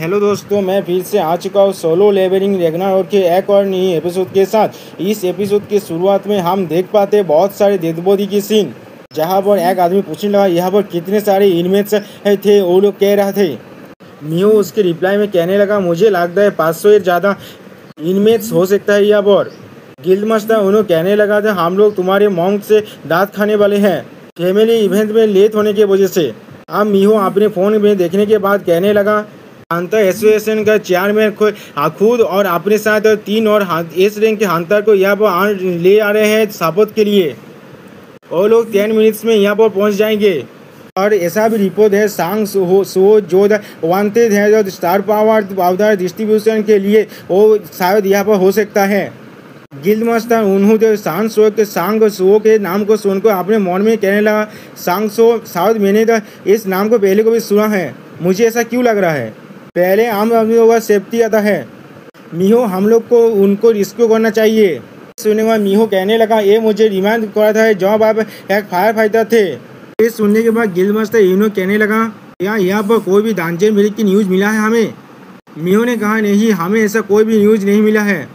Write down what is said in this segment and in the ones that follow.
Hello दोस्तों, मैं फिर से आ चुका हूँ सोलो लेवलिंग रैग्नारोक के एक और नई एपिसोड के साथ। इस एपिसोड की शुरुआत में हम देख पाते हैं बहुत सारे डेड बॉडी की सीन, जहाँ पर एक आदमी पूछने लगा यहाँ पर कितने सारे इनमेट्स थे। वो लोग कह रहे थे। मियो उसके रिप्लाई में कहने लगा मुझे लगता है 500 से ज़्यादा इनमेट्स हो सकता है यहाँ पर। गिल्ड मास्टर उन्होंने कहने लगा था हम लोग तुम्हारे मॉन्क से दांत खाने वाले हैं फैमिली इवेंट में लेट होने की वजह से। अब मियो अपने फ़ोन में देखने के बाद कहने लगा हंटर एसोसिएशन का चेयरमैन खुद और अपने साथ 3 और एस रैंक के हंटर को यहाँ पर ले आ रहे हैं सपोर्ट के लिए। वो लोग 10 मिनट्स में यहाँ पर पहुँच जाएंगे। और ऐसा भी रिपोर्ट है सांग सो जो वांटेड है जो स्टार पावर डिस्ट्रीब्यूशन के लिए वो शायद यहाँ पर हो सकता है। गिल्ड मास्टर उन्होंने सांग सो के नाम को सुनकर अपने मन में कहने लगा सांग सो शायद मैंने तो इस नाम को पहले को भी सुना है। मुझे ऐसा क्यों लग रहा है पहले हम लोगों का सेफ्टी आता है। मिहो हम लोग को उनको रिस्क्यू करना चाहिए। सुनने के बाद मिहो कहने लगा ये मुझे रिमांड करा था जब आप एक फायर फाइटर थे। ये सुनने के बाद गिल्ड मास्टर इन्हों कहने लगा यहाँ पर कोई भी दांजन मिल की न्यूज़ मिला है हमें। मिहो ने कहा नहीं हमें ऐसा कोई भी न्यूज़ नहीं मिला है।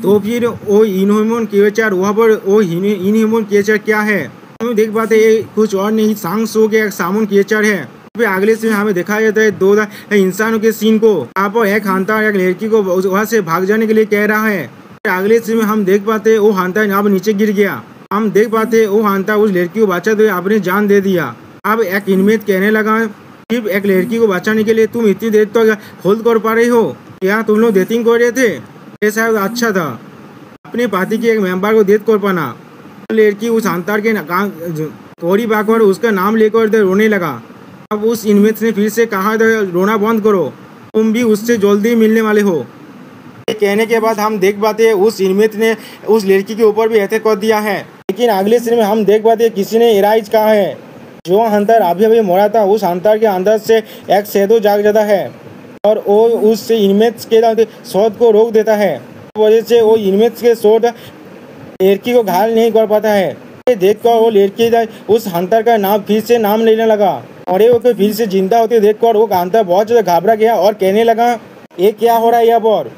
तो फिर वो इनह्यूमन क्रिएचर वहाँ पर वो इनह्यूमन क्रिएचर क्या है हम देख पाते ये कुछ और नहीं सांग सो के एक सामुन क्रिएचर है। फिर अगले सीन हमें दिखाया जाता है 2 इंसानों के सीन को। आप एक हंटर एक लड़की को वहाँ से भाग जाने के लिए कह रहा है। अगले सीन में हम देख पाते वो हंटर यहाँ पर नीचे गिर गया। हम देख पाते वो हंटर उस लड़की को बचाते हुए अपनी जान दे दिया। अब एक इनमेट कहने लगा सिर्फ एक लड़की को बचाने के लिए तुम इतनी देर तो होल्ड कर पा रही हो क्या तुम लोग डेटिंग कर रहे थे। ये शायद अच्छा था अपने पार्टी के एक मेंबर को डेट कर पाना। लड़की उस हंटर के थोड़ी बाकर उसका नाम लेकर रोने लगा। अब उस इनमेट ने फिर से कहा रोना बंद करो तुम भी उससे जल्दी मिलने वाले हो। ये कहने के बाद हम देख पाते हैं उस इनमेट ने उस लड़की के ऊपर भी अटैक कर दिया है। लेकिन अगले सीन में हम देख पाते हैं किसी ने एराइज कहा है जो हंटर अभी मरा था उस हंटर के अंदर से एक शैडो जाग जाता है और वो उस इनमेट्स के शॉट को रोक देता है। इस वजह से वो इनमेट्स के शॉट लड़की को घायल नहीं कर पाता है। ये देखकर वो लड़की उस हंटर का नाम फिर से नाम लेने लगा और ये ओके फिर से जिंदा होते देखकर वो हंटर बहुत ज़्यादा घबरा गया और कहने लगा ये क्या हो रहा है यहाँ पर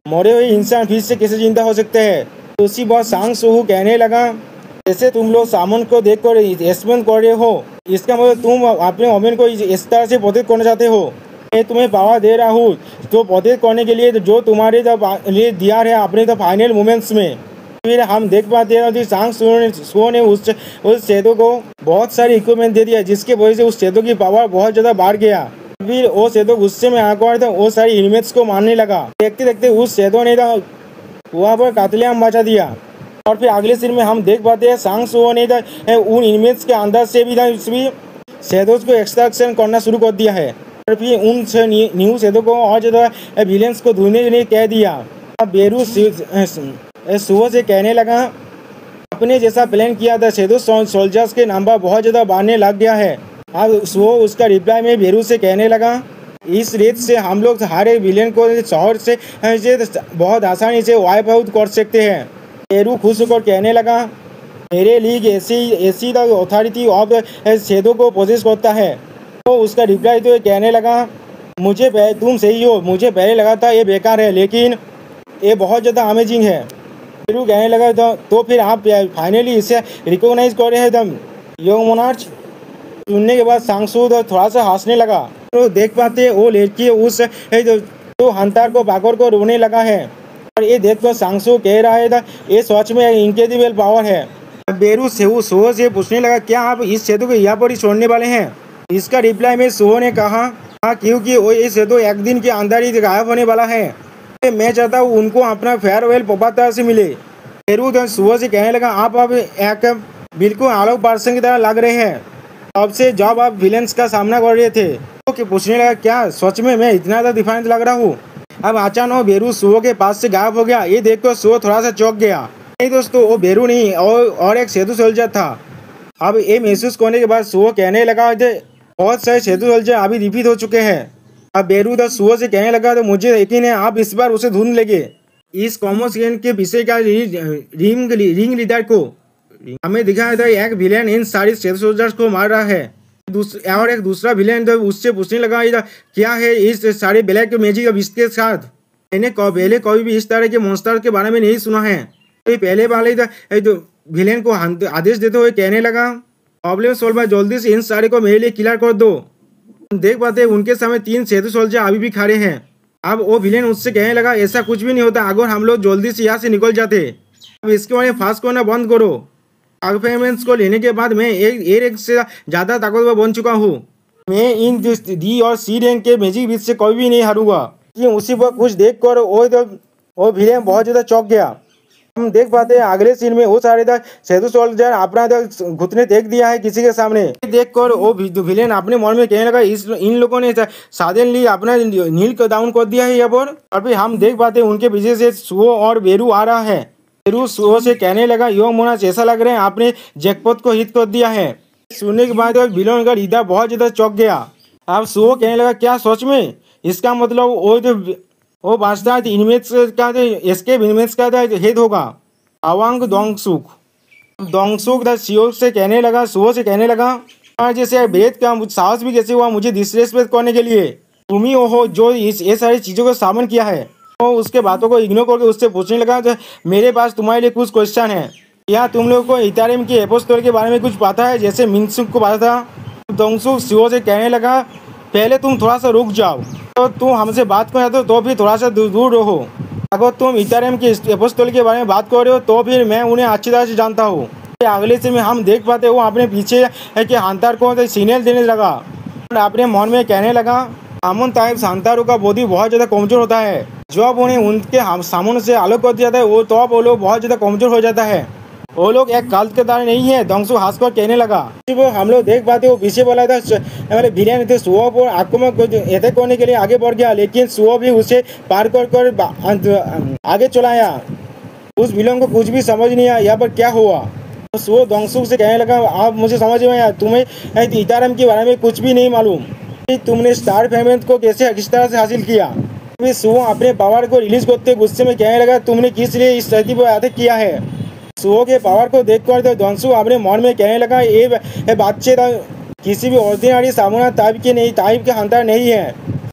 मरे हुए इंसान फिर से कैसे जिंदा हो सकते हैं। तो उसी बात सांग सोहू कहने लगा जैसे तुम लोग सामन को देखकर एक्सपेंड कर रहे हो इसका मतलब तुम अपने ओमेन को इस तरह से प्रोटेक्ट करना चाहते हो। मैं तुम्हें पावर दे रहा हूँ तो प्रोटेक्ट करने के लिए जो तुम्हारे लिए दिया है अपने तो फाइनल मोमेंट्स में। फिर हम देख पाते हैं कि सांग सो ने उस शैडो को बहुत सारे इक्विपमेंट दे दिया जिसके वजह से उस शैडो की पावर बहुत ज़्यादा बढ़ गया। फिर वो शैडो गुस्से में आकर वो सारी इनमेट्स को मारने लगा। देखते देखते उस शैडो ने वहाँ पर कत्लेआम मचा दिया। और फिर अगले सीन में हम देख पाते हैं सांग सो ने उन इनमेट्स के अंदर से भी शैडोज को एक्सट्रैक्शन करना शुरू कर दिया है और फिर उन न्यू शैडो को और ज़्यादा विलेंस को ढूंढने के लिए कह दिया। बेरू सुबह से कहने लगा अपने जैसा प्लान किया था शैडो सोल्जर्स के नंबर बहुत ज़्यादा बढ़ने लग गया है। अब वो उसका रिप्लाई में बेरू से कहने लगा इस रेत से हम लोग हर एक विलेन को शहर से बहुत आसानी से वाइप आउट कर सकते हैं। बेरू खुश होकर कहने लगा मेरे लीग ऐसी अथॉरिटी ऑफ शैडो को पोजेस करता है। तो उसका रिप्लाई तो कहने लगा मुझे तुम सही हो मुझे पहले लगा था ये बेकार है लेकिन ये बहुत ज़्यादा अमेजिंग है। बेरू कहने लगा तो फिर आप फाइनली इसे रिकॉग्नाइज कर रहे हैं तुम यंग मोनार्च। सुनने के बाद सांगसू थोड़ा सा हंसने लगा। तो देख पाते वो लड़की उस तो हंटर को पाकर को रोने लगा है और ये देखकर सांगसू कह रहा है था ये सच में इनक्रेडिबल पावर है। बेरू सोहो से पूछने लगा क्या आप इस सेतु को यहाँ पर ही छोड़ने वाले हैं। इसका रिप्लाई में सोहो ने कहा हाँ क्योंकि वो ये सेतु एक दिन के अंदर ही गायब होने वाला है। मैं चाहता हूँ उनको अपना फेयरवेल प्रॉपर से मिले। बेरू सुबह से कहने लगा आप अब एक बिल्कुल अलग पर्सन की तरह लग रहे हैं अब से जब आप विलेंस का सामना कर रहे थे। तो पूछने लगा क्या सच में मैं इतना ज़्यादा डिफरेंट लग रहा हूँ। अब अचानक बेरू सुबह के पास से गायब हो गया। ये देखकर सुबह थोड़ा सा चौंक गया। नहीं दोस्तों वो बेरू नहीं और एक शैडो सोल्जर था। अब ये महसूस करने के बाद सुबह कहने लगा बहुत सारे शैडो सोल्जर अभी रिपीट हो चुके हैं। अब बेरू सुबह से कहने लगा तो मुझे यकीन है आप इस बार उसे ढूंढ लेंगे। इस कॉमर्स गेम के विषय का रिंग लीडर को हमें दिखाया था एक विलेन इन सारी शैडो सोल्जर्स को मार रहा है। और एक दूसरा विलेन तो उससे पूछने लगा क्या है इस सारे ब्लैक मैजिक बिस्ट के साथ। मैंने पहले कभी भी इस तरह के मॉन्स्टर के बारे में नहीं सुना है। पहले वाले तो विलेन को आदेश देते हुए कहने लगा प्रॉब्लम सॉल्वर, जल्दी से इन सारे को मेरे लिए क्लियर कर दो। देख पाते उनके सामने 3 सेतु सोल्जर अभी भी खड़े हैं। अब वो विलेन उससे कहने लगा ऐसा कुछ भी नहीं होता, अगर हम लोग जल्दी से यहाँ से निकल जाते। अब इसके बारे में फास्ट करना बंद करो। परफॉर्मेंस को लेने के बाद मैं एक से ज़्यादा ताकतवर बन चुका हूँ। मैं इन डी और सी रैंक के मैजिक बीच से कभी भी नहीं हारूंगा। कि उसी पर कुछ देख कर वो विलेन बहुत ज़्यादा चौंक गया। हम देख पाते हैं अगले सीन में वो सारे सेतु सोल्जर अपना घुटने देख दिया है किसी के सामने। देख कर वो विलेन अपने मन में कहने लगा इन लोगों ने सडनली अपना नील को डाउन कर दिया है यहाँ पर। और फिर हम देख पाते हैं उनके पीछे से सुओ और बेरू आ रहा है। बेरू सुओ से कहने लगा यो मोनाच, ऐसा लग रहा है आपने जैकपॉट को हिट कर दिया है। सुनने के बाद विलेन का हृदय बहुत ज्यादा चौंक गया। अब सुओ कहने लगा क्या सच में? इसका मतलब वो बादशाह इनमेट्स का एस्केप इनमेट्स का हेड होगा अवांग दोंगसुक सीओ से कहने लगा सुओ से कहने लगा जैसे वेद का साहस भी कैसे हुआ मुझे डिसरेस्पेक्ट करने के लिए? तुम ही हो जो ये सारी चीज़ों को सामन किया है। तो उसके बातों को इग्नोर करके उससे पूछने लगा मेरे पास तुम्हारे लिए कुछ क्वेश्चन है। क्या तुम लोगों को इतारिम के एपोस्टल के बारे में कुछ पता है जैसे मिनसुक को पता था? दोंगसुक सीओ से कहने लगा पहले तुम थोड़ा सा रुक जाओ। तो तुम हमसे बात कर तो भी थोड़ा सा दूर रहो। अगर तुम इतारिम के एपोस्टल के बारे में बात कर रहे हो तो फिर मैं उन्हें अच्छी तरह से जानता हूँ। अगले से में हम देख पाते वो अपने पीछे के हंटर को सिग्नल देने लगा। अपने मन में कहने लगा अमन ताइब हंटरों का बॉडी बहुत ज़्यादा कमजोर होता है। जब उन्हें उनके सामने से अलग कर दिया जाता है वो लोग बहुत ज़्यादा कमजोर हो जाता है। वो लोग एक कल्ट के तरह नहीं है। दोंगसुक हंसकर कहने लगा। वो हम लोग देख पाते वो पीछे बोला था हमारे विलेन थे सुओ पर आक्रमण अटैक करने के लिए आगे बढ़ गया, लेकिन सुओ भी उसे पार कर आगे चलाया। उस विलेन को कुछ भी समझ नहीं आया यहाँ पर क्या हुआ। तो सुओ दोंगसुक से कहने लगा आप मुझे समझ में आया, तुम्हें इतारम के बारे में कुछ भी नहीं मालूम। तुमने स्टार फेमेंट को कैसे किस तरह से हासिल किया। सुओ अपने पावर को रिलीज करते गुस्से में कहने लगा तुमने किस लिए इस धरती पर अटैक किया है। सुओ के पावर को देखकर तो दोंगसुक अपने मन में कहने लगा ये बच्चे किसी भी ऑर्डिनरी सामना टाइप के हंटर नहीं है।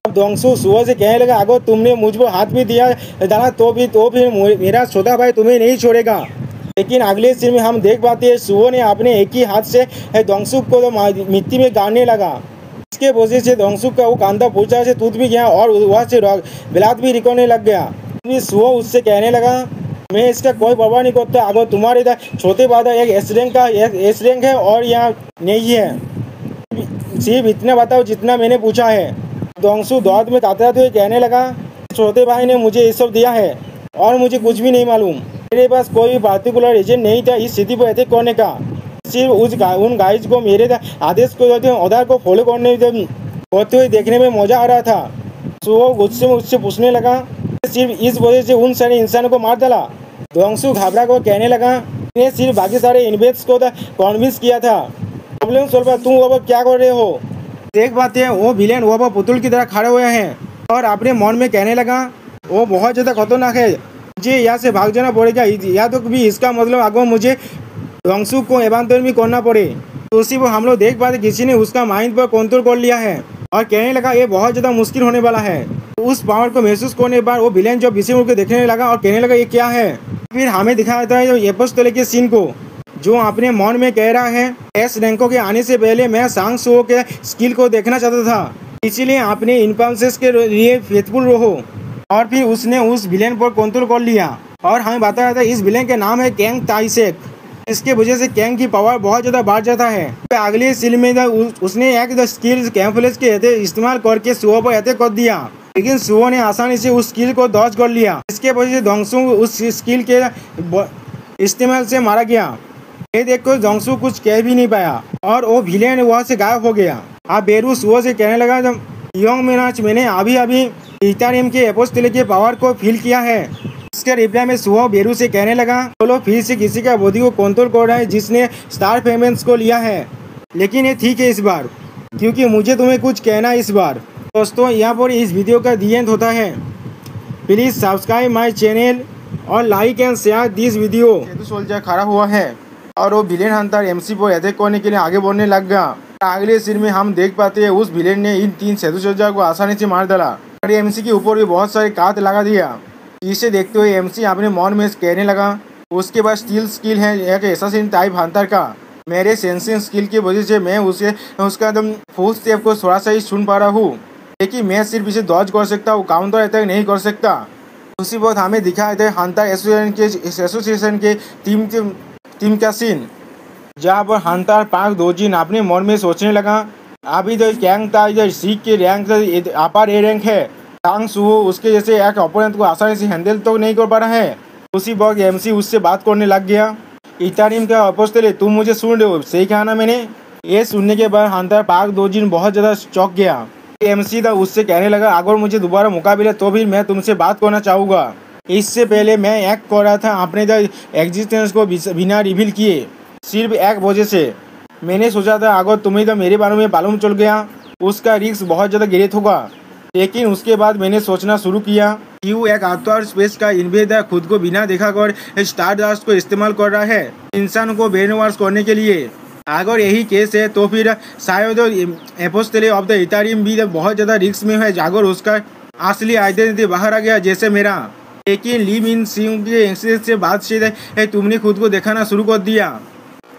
अब दोंगसुक सुओ से कहने लगा अगर तुमने मुझ पर हाथ भी दिया डाला तो फिर मेरा छोटा भाई तुम्हें नहीं छोड़ेगा। लेकिन अगले सीन में हम देख पाते हैं सुओ ने अपने एक ही हाथ से दोंगसुक को मिट्टी में गाड़ने लगा। इसके वजह से दोंगसुक का वो कांधा पूछा से टूट भी गया और वहाँ से बिलात भी निकलने लग गया। सुओ उससे कहने लगा मैं इसका कोई परवाह नहीं करता, अगर तुम्हारे छोटे बादा एक एस रैंक है और यहाँ नहीं है, सिर्फ इतना बताओ जितना मैंने पूछा है। दोंगसुक दौड़ में तातराते हुए कहने लगा छोटे भाई ने मुझे ये सब दिया है और मुझे कुछ भी नहीं मालूम। मेरे पास कोई भी पार्टिकुलर रीजन नहीं था इस स्थिति पर अटैक करने का, सिर्फ उन गाइज को मेरे आदेश को ऑर्डर को फॉलो करते हुए देखने में मजा आ रहा था। तो वो गुस्से में उससे पूछने लगा सिर्फ इस वजह से उन सारे इंसानों को मार डाला। दोंगसुक घबरा को कहने लगा मैंने सिर्फ बाकी सारे इन्वेस्ट को कन्विंस किया था। प्रॉब्लम सॉल्वर तुम वो क्या कर रहे हो? देख पाते हैं वो विलेन वो पर पुतुल की तरह खड़े हुए हैं और अपने मन में कहने लगा वो बहुत ज़्यादा खतरनाक है, मुझे यहाँ से भाग जाना पड़ेगा या तो भी इसका मतलब अगर मुझे दोंगसुक को एवांतर भी करना पड़े। तो उसी पर हम लोग देख पाते किसी ने उसका माइंड पर कंट्रोल कर लिया है और कहने लगा ये बहुत ज़्यादा मुश्किल होने वाला है। उस पावर को महसूस करने के बाद वो विलेन जो पीछे मुड़ के देखने लगा और कहने लगा ये क्या है। फिर हमें दिखाया जाता है जो एपोस्टल के सीन को जो अपने मन में कह रहा है एस रैंकों के आने से पहले मैं सांग सुओ के स्किल को देखना चाहता था, इसीलिए अपने इनपांसेस के लिए फेथफुल रहो। और फिर उसने उस विलेन पर कंट्रोल कर लिया और हमें बताया था इस विलेन का नाम है कैंग ताइसेक। इसके वजह से कैंग की पावर बहुत ज़्यादा बढ़ जाता है। अगले सीन में उसने एक स्किल कैम्पलेस के इस्तेमाल करके सुओ पर अटैक कर दिया, लेकिन सुओ ने आसानी से उस स्किल को डॉज कर लिया। इसके वजह से दोंगसुक उस स्किल के इस्तेमाल से मारा गया। ये देखकर दोंगसुक कुछ कह भी नहीं पाया और वो विलेन वहाँ से गायब हो गया। अब बेरू सुओ से कहने लगा योंग मेनाच मैंने अभी इतारिम के एपोस्टल के पावर को फील किया है। इसके रिप्लाई में सुओ बेरू से कहने लगा चलो फिर से किसी का बॉडी को कंट्रोल कर रहा है जिसने स्टार पेमेंट्स को लिया है, लेकिन ये ठीक है इस बार क्योंकि मुझे तुम्हें कुछ कहना है इस बार। दोस्तों यहाँ पर इस वीडियो का दी एंड होता है। प्लीज़ सब्सक्राइब माय चैनल और like and share this video. Setu soldier खड़ा हुआ है और वो विलेन हंटर एमसी पर अटैक करने के लिए आगे बढ़ने लग गया। अगले सीन में हम देख पाते हैं उस विलेन ने इन 3 सेदुसज्जा को आसानी से मार डाला और एमसी के ऊपर भी बहुत सारे काट लगा दिया। इसे देखते हुए एमसी अपने मन में कहने लगा, उसके पास स्टील स्किल है एक एसासिन टाइप हंटर का। मेरे सेंसिंग स्किल की वजह से मैं उसका एकदम फुल स्टेप को थोड़ा सा ही सुन पा रहा हूँ, लेकिन मैं सिर्फ इसे डॉज कर सकता हूँ, काउंटर अटैक नहीं कर सकता। उसी वक्त हमें दिखाया था हंटर एसोसिएशन के टीम का सीन, जहाँ पर हंटर पार्क दोजिन अपने मन में सोचने लगा, अभी तो कैंग था इधर सीख के रैंक अपर ए रैंक है, टांग सुहो उसके जैसे एक ओपोनेंट को आसानी से हैंडल तो नहीं कर पा रहा है। उसी वक्त एमसी उससे बात करने लग गया, इतारिम का अपोस्तले तुम मुझे सुन रहे हो, सही कहा ना मैंने। ये सुनने के बाद हंटर पार्क दोजिन बहुत ज़्यादा चौंक गया। एमसी था उससे कहने लगा, अगर मुझे दोबारा मौका मिले तो भी मैं तुमसे बात करना चाहूँगा। इससे पहले मैं एक्ट कर रहा था अपने एग्जिस्टेंस को बिना रिवील किए, सिर्फ एक वजह से। मैंने सोचा था अगर तुम्हें तो मेरे बारे में मालूम चल गया उसका रिस्क बहुत ज़्यादा गिरत होगा, लेकिन उसके बाद मैंने सोचना शुरू किया क्यों एक आउटर स्पेस का इन्वेडर खुद को बिना देखा कर स्टारडस्ट को इस्तेमाल कर रहा है इंसान को ब्रेन वॉश करने के लिए। अगर यही केस है तो फिर शायद एपोस्टले ऑफ द इथेरियम भी बहुत ज़्यादा रिस्क में है अगर उसका असली आइडेंटिटी बाहर आ गया जैसे मेरा। लेकिन ली मिन सिंह के इंसिडेंट से बाद से तुमने खुद को दिखाना शुरू कर दिया।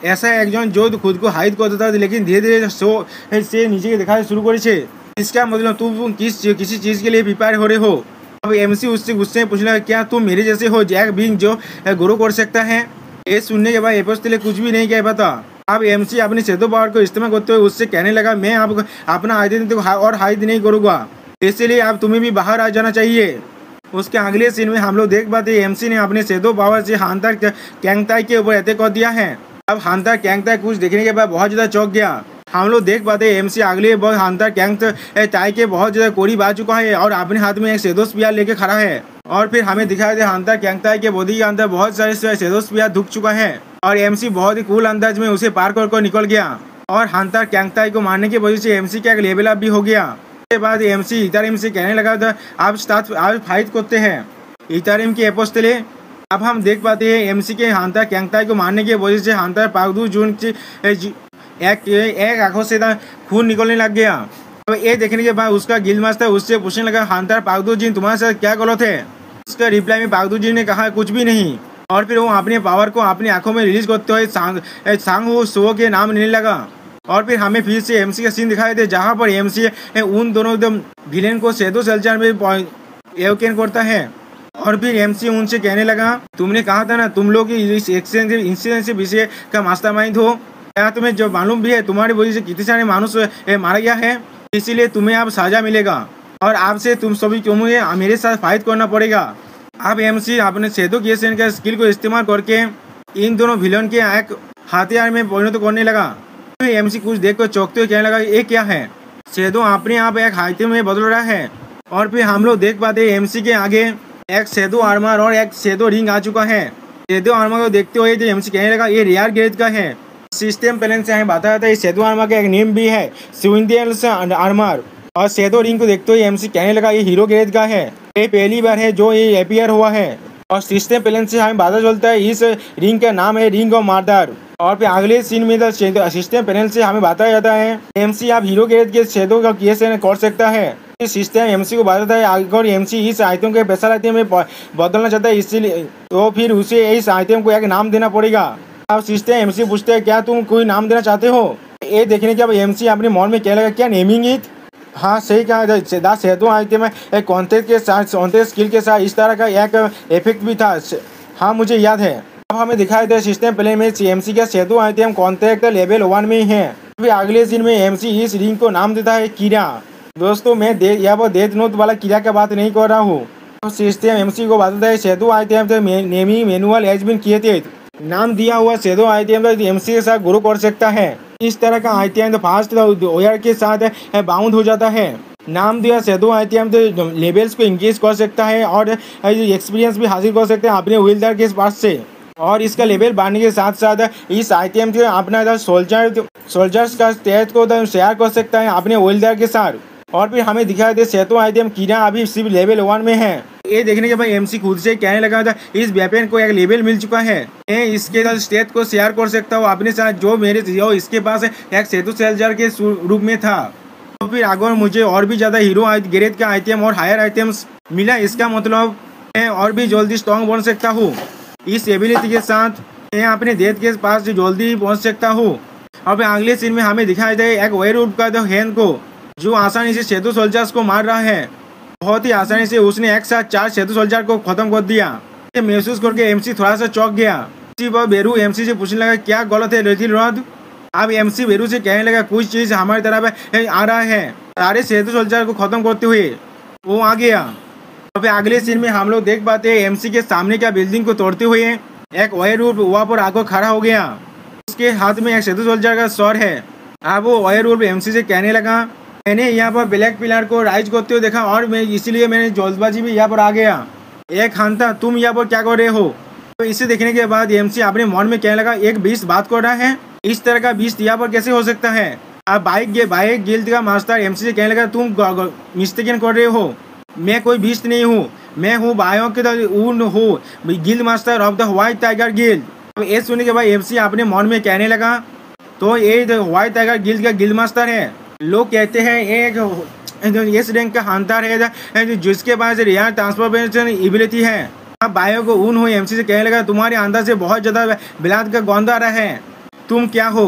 ऐसा एकजन जो खुद को हाइड कर देता था लेकिन धीरे धीरे शो से नीचे दिखाना शुरू करे। इसका मतलब तुम किसी चीज़ के लिए प्रिपेयर हो रहे हो। अब एमसी उससे गुस्से में पूछना, क्या तुम मेरे जैसे हो जैक बिंग जो गुरु कर सकता है। ये सुनने के बाद एपोस्टले कुछ भी नहीं कह पाता। अब एमसी अपनी शैडो पावर को इस्तेमाल करते हुए उससे कहने लगा, मैं अब अपना आइडेंटिटी को और हाइड नहीं करूँगा, इसलिए अब तुम्हें भी बाहर आ जाना चाहिए। उसके अगले सीन में हम लोग देख पाते हैं एमसी ने अपने शैडो पावर से हंटर कैंगताई के ऊपर अटैक कर दिया है। अब हंटर कैंगताई कुछ देखने के बाद बहुत ज़्यादा चौंक गया। हम लोग देख पाते हैं एमसी अगले बार हंटर कैंगताई के बहुत ज़्यादा करीब आ चुका है और अपने हाथ में एक शैडो स्पीयर लेके खड़ा है। और फिर हमें दिखाया था हंटर कैंगताई के बॉडी के अंदर बहुत सारे शैडो स्पीयर ढुक चुका है और एमसी बहुत ही कूल अंदाज में उसे पार कर निकल गया और हंटर कैंगताई को मारने की वजह से एमसी का एक लेवल अप भी हो गया। उसके बाद एमसी इथेरियम से कहने लगा था, आप फाइट करते हैं इथेरियम के एपोस्टले। अब हम देख पाते हैं एमसी के हंटर कैंगताई को मारने की वजह से हंटर पागदू जून एक आंखों से खून निकलने लग गया। तो ये देखने के बाद उसका गिल्ड मास्टर उससे पूछने लगा, हंटर पागदू जी तुम्हारे साथ क्या गलत है। उसका रिप्लाई में पागदू जी ने कहा, कुछ भी नहीं। और फिर वो अपने पावर को अपनी आंखों में रिलीज करते हुए सांग शो के नाम लेने लगा। और फिर हमें फिर से एमसी का सीन दिखाई दे जहाँ पर एमसी उन दोनों एकदम विलेन को शैडो सेल्चर में एवकेन करता है। और फिर एमसी उनसे कहने लगा, तुमने कहा था ना तुम लोग इस इंसिडेंट विषय का मास्टरमाइंड हो, क्या तुम्हें जो मालूम भी है तुम्हारी वजह से कितने सारे मानुष मारा गया है, इसीलिए तुम्हें अब सजा मिलेगा और आपसे तुम सभी तुम्हें मेरे साथ फाइट करना पड़ेगा। अब एमसी अपने शैडो क्रिएशन का स्किल को इस्तेमाल करके इन दोनों विलन के एक हथियार में परिणत करने लगा। फिर एमसी कुछ देख कर चौंकते हुए कहने लगा, ये क्या है। शैडो अपने आप एक आइटम में बदल रहा है। और फिर हम लोग देख पाते हैं एमसी के आगे एक शैडो आर्मर और एक शैडो रिंग आ चुका है। शैडो आर्मर को देखते हुए एमसी कहने लगा, ये रेयर ग्रेड का है। सिस्टम प्लान से हमें बताया था इस शैडो आर्मर का एक नेम भी है स्विंडियल्स आर्मर। और शैडो रिंग को देखते हुए एमसी कहने लगा, ये हीरो ग्रेड का है, ये पहली बार है जो ये अपीयर हुआ है। और सिस्टम प्लान से हमें पता चलता है इस रिंग का नाम है रिंग ऑफ मर्डर। और फिर अगले सीन में सिस्टम पैनल से हमें बताया जाता है एमसी आप हीरो ग्रेड के शैडो का क्रिएशन कर सकता है। सिस्टम एमसी को बताता है अगर एमसी इस आइटम के स्पेशल आइटम में बदलना चाहता है इसीलिए तो फिर उसे इस आइटम को एक नाम देना पड़ेगा। अब सिस्टम एमसी पूछते हैं, क्या तुम कोई नाम देना चाहते हो। ये देखने के बाद एमसी अपने मन में कहने लगा, क्या नेमिंग इट। हाँ सही कहा, द शैडो आइटम है एक कॉन्टेक्ट के साथ कॉन्टेक्ट स्किल के साथ इस तरह का एक इफेक्ट भी था। हाँ मुझे याद है। अब हमें दिखाई दे सिस्टम प्ले में एमसी का शैडो आइटम कॉन्टेक्ट लेवल 1 में ही है। फिर अगले दिन में एमसी इस रिंग को नाम देता है कीड़ा। दोस्तों मैं यहाँ पर डेथ नोट वाला कीड़ा का बात नहीं कर रहा हूँ। तो सिस्टम एमसी को बताता है shadow item naming manual has been created. नाम दिया हुआ शैडो आइटम एमसी के साथ ग्रो कर सकता है। इस तरह का आइटम फास्ट वायर के साथ बाउंड हो जाता है। नाम दिया शैडो आइटम लेवल्स को इंक्रीज कर सकता है और एक्सपीरियंस भी हासिल कर सकते हैं अपने विल्डर के पास से। और इसका लेवल बढ़ने के साथ साथ इस आइटम से अपना सोल्जर्स का स्टेट को शेयर कर सकता है अपने विल्डर के साथ। और फिर हमें दिखाई दे शैडो आइटम कीड़ा अभी सिर्फ लेवल 1 में है। ये देखने के बाद एमसी खुद से कहने लगा था इस वेपन को एक लेवल मिल चुका है, मैं इसके साथ स्टेट को शेयर कर सकता हूँ अपने साथ जो इसके पास एक सेतु सोल्जर के रूप में था। तो फिर अगर मुझे और भी ज़्यादा हीरो ग्रेड का आइटम और हायर आइटम्स मिला, इसका मतलब मैं और भी जल्दी स्ट्रॉन्ग बन सकता हूँ। इस एबिलिटी के साथ मैं अपने डेथ के पास जल्दी पहुँच सकता हूँ। अब अगले सीन में हमें दिखाई दे एक वेयरवुल्फ का हैंड को जो आसानी से सेतु सोल्जर्स को मार रहा है। बहुत ही आसानी से उसने एक साथ 4 सेतु सोल्जर को खत्म कर दिया। ये महसूस करके एमसी थोड़ा सा चौंक गया। इसी पर बेरू एमसी से पूछने लगा क्या गलत है लिटिल रॉड। अब एमसी बेरू से कहने लगा कुछ चीज हमारी तरफ आ रहा है, सारे सेतु सोल्जर को खत्म करते हुए वो आ गया। तो फिर अगले सीन में हम लोग देख पाते हैं एमसी के सामने का बिल्डिंग को तोड़ते हुए एक वेयरवुल्फ वहाँ पर आकर खड़ा हो गया। उसके हाथ में एक सेतु सोल्जर का सर है। अब वो वेयरवुल्फ एमसी से कहने लगा मैंने यहाँ पर ब्लैक पिलर को राइज करते हुए देखा और मैं इसीलिए मैंने जल्दबाजी में यहाँ पर आ गया। एक हंता तुम यहाँ पर क्या कर रहे हो। तो इसे देखने के बाद एमसी अपने मन में कहने लगा एक बीस्ट बात कर रहा है, इस तरह का बीस्ट यहाँ पर कैसे हो सकता है। अब बाइक गिल्ड का मास्टर एमसी से कहने लगा तुम मिस्टेकन कर रहे हो, मैं कोई बीस्ट नहीं हूँ, मैं हूँ बायो के हूँ guild master of the white tiger guild. अब ये सुनने के बाद एमसी अपने मन में कहने लगा तो ये व्हाइट टाइगर गिल्ड का गिल्ड मास्टर है। लोग कहते हैं एक इस रैंक का हंटर है जिसके पास रियल ट्रांसफॉर्मेशन एबिलिटी है। अब बायो को ऊन हो एमसी से कहने लगा तुम्हारे अंदर से बहुत ज़्यादा ब्लड का गंध आ रहा है, तुम क्या हो।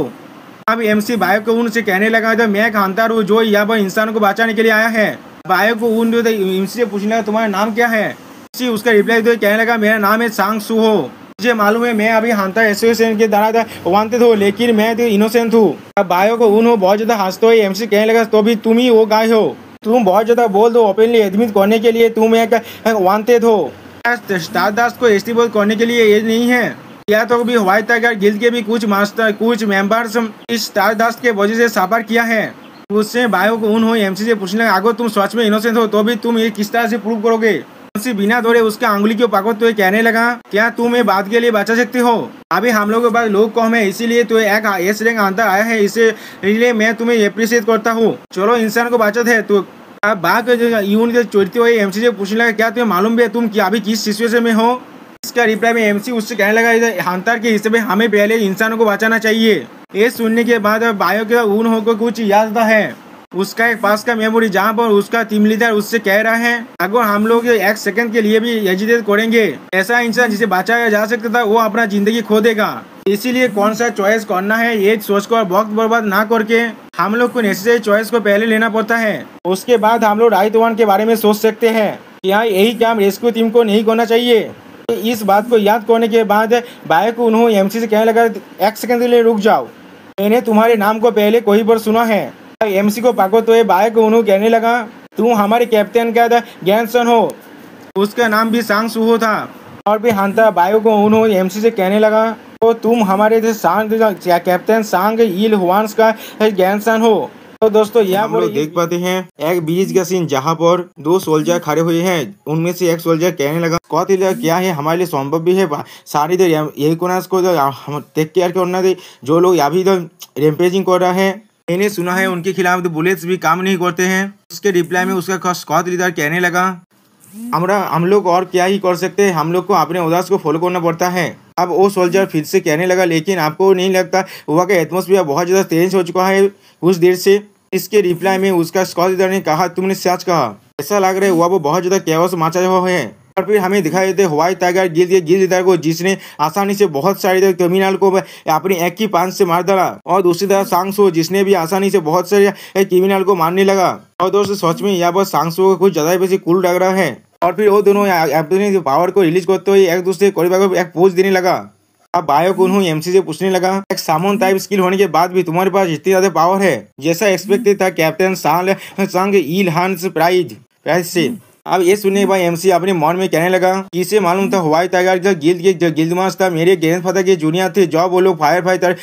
अब एमसी बायो को ऊन से कहने लगा तो मैं एक हंटर हूँ जो यहाँ पर इंसानों को बचाने के लिए आया है। बायो को ऊन जो एमसी से पूछने लगा तुम्हारा नाम क्या है। एमसी उसका रिप्लाई दो कहने लगा मेरा नाम है सांग सू हो, मुझे मालूम है मैं अभी हंटर एसोसिएशन के द्वारा वांटेड हूँ लेकिन मैं तो इनोसेंट हूँ। अब बायो को ऊन हो बहुत ज्यादा हंसते हुए एमसी कहने लगा तो भी तुम ही वो गाय हो, तुम बहुत ज्यादा बोल दो ओपनली एडमिट करने के लिए तुम एक वांटेड हो। स्टारडस्ट को एस्टिबल करने के लिए ये नहीं है, या तो भी व्हाइट टाइगर गिल्ड के भी कुछ मेंबर्स इस स्टारडस्ट के वजह से सफर किया है। उससे बायो को ऊन हो एमसी से पूछने लगा अगर तुम सच में इनोसेंट हो तो भी तुम ये किस तरह से प्रूव करोगे। एमसी बिना दौड़े उसका अंगुली को पकड़ते हुए कहने लगा क्या तुम ये बात के लिए बचा सकते हो, अभी हम लोगों के पास लोग कम है इसीलिए तो एक एस रैंक अंदर आया है, इसलिए मैं तुम्हें अप्रिशिएट करता हूँ। चलो इंसान को बचत है तो अब बात यून से चोरते हुए एमसी से पूछने लगा क्या तुम्हें मालूम भी है तुम अभी किस सिचुएशन में हो। इसका रिप्लाई में एमसी उससे कहने लगा हंटर के हिस्से में हमें पहले इंसानों को बचाना चाहिए। ये सुनने के बाद बायो के ऊन होकर कुछ याद है उसका एक पास का मेमोरी जहाँ पर उसका टीम लीडर उससे कह रहा है अगर हम लोग एक सेकंड के लिए भी हेजिटेट करेंगे ऐसा इंसान जिसे बचाया जा सकता था वो अपना जिंदगी खो देगा। इसीलिए कौन सा चॉइस करना है ये सोचकर वक्त बर्बाद ना करके हम लोग को नेसेसरी चॉइस को पहले लेना पड़ता है, उसके बाद हम लोग राइट वन के बारे में सोच सकते हैं। यहाँ यही काम रेस्क्यू टीम को नहीं करना चाहिए। इस बात को याद करने के बाद बायो को उन्होंने एमसी से कहने लगा एक सेकंड के लिए रुक जाओ, मैंने तुम्हारे नाम को पहले कोई बार सुना है। एमसी को पाको तो बायो को उन्होंने कहने लगा तुम हमारे कैप्टन का ग्रैंडसन हो, उसका नाम भी सांग सुहो था। और भी हंता बायो को उन्होंने एमसी से कहने लगा तो तुम हमारे कैप्टन सांग यील हुआन्स का ग्रैंडसन हो। तो दोस्तों यहाँ पर देख पाते हैं एक बीच का सीन जहाँ पर 2 सोल्जर खड़े हुए हैं, उनमें से एक सोल्जर कहने लगा स्कॉट क्या है हमारे लिए संभव भी है सारी तो यही कोनास को टेक केयर करना दे जो लोग अभी तो रेम्पेजिंग कर रहा है, मैंने सुना है उनके खिलाफ तो बुलेट्स भी काम नहीं करते हैं। उसके रिप्लाई में उसका स्कॉट लीडर कहने लगा हम लोग और क्या ही कर सकते हैं, हम लोग को अपने उदास को फॉलो करना पड़ता है। अब वो सोल्जर फिर से कहने लगा लेकिन आपको नहीं लगता वहाँ का एटमोसफियर बहुत ज़्यादा तेज हो चुका है कुछ देर से। इसके रिप्लाई में उसका स्कॉट लीडर ने कहा तुमने सच कहा, ऐसा लग रहा है वो बहुत ज़्यादा कैओस मचा हुआ है। और फिर हमें दिखाई देते व्हाइट टाइगर गिल्ड के गिल्ड लीडर को जिसने आसानी से बहुत सारे क्रिमिनल को अपनी एक ही पांच से मार डाला, और दूसरी तरफ सांग सो जिसने भी आसानी से बहुत सारे क्रिमिनल को मारने लगा। और दोस्तों सच में यहाँ पर सांग सो कुछ ज़्यादा वैसे कूल लग रहा है। और फिर वो दोनों अपने पावर को रिलीज करते हुए एक दूसरे को एक पोज देने लगा। अब बायो को उन्होंने एमसी से पूछने लगा एक सामोन टाइप स्किल होने के बाद भी तुम्हारे पास इतनी ज्यादा पावर है जैसा एक्सपेक्टेड था कैप्टन सांग यील हुआन्स प्राइज से। अब ये सुनने के बाद एमसी अपने मन में कहने लगा किसे मालूम था व्हाइट टाइगर जो गिल्ड मास्टर मेरे ग्रैंडफादर के जूनियर थे जब वो लोग फायर फाइटर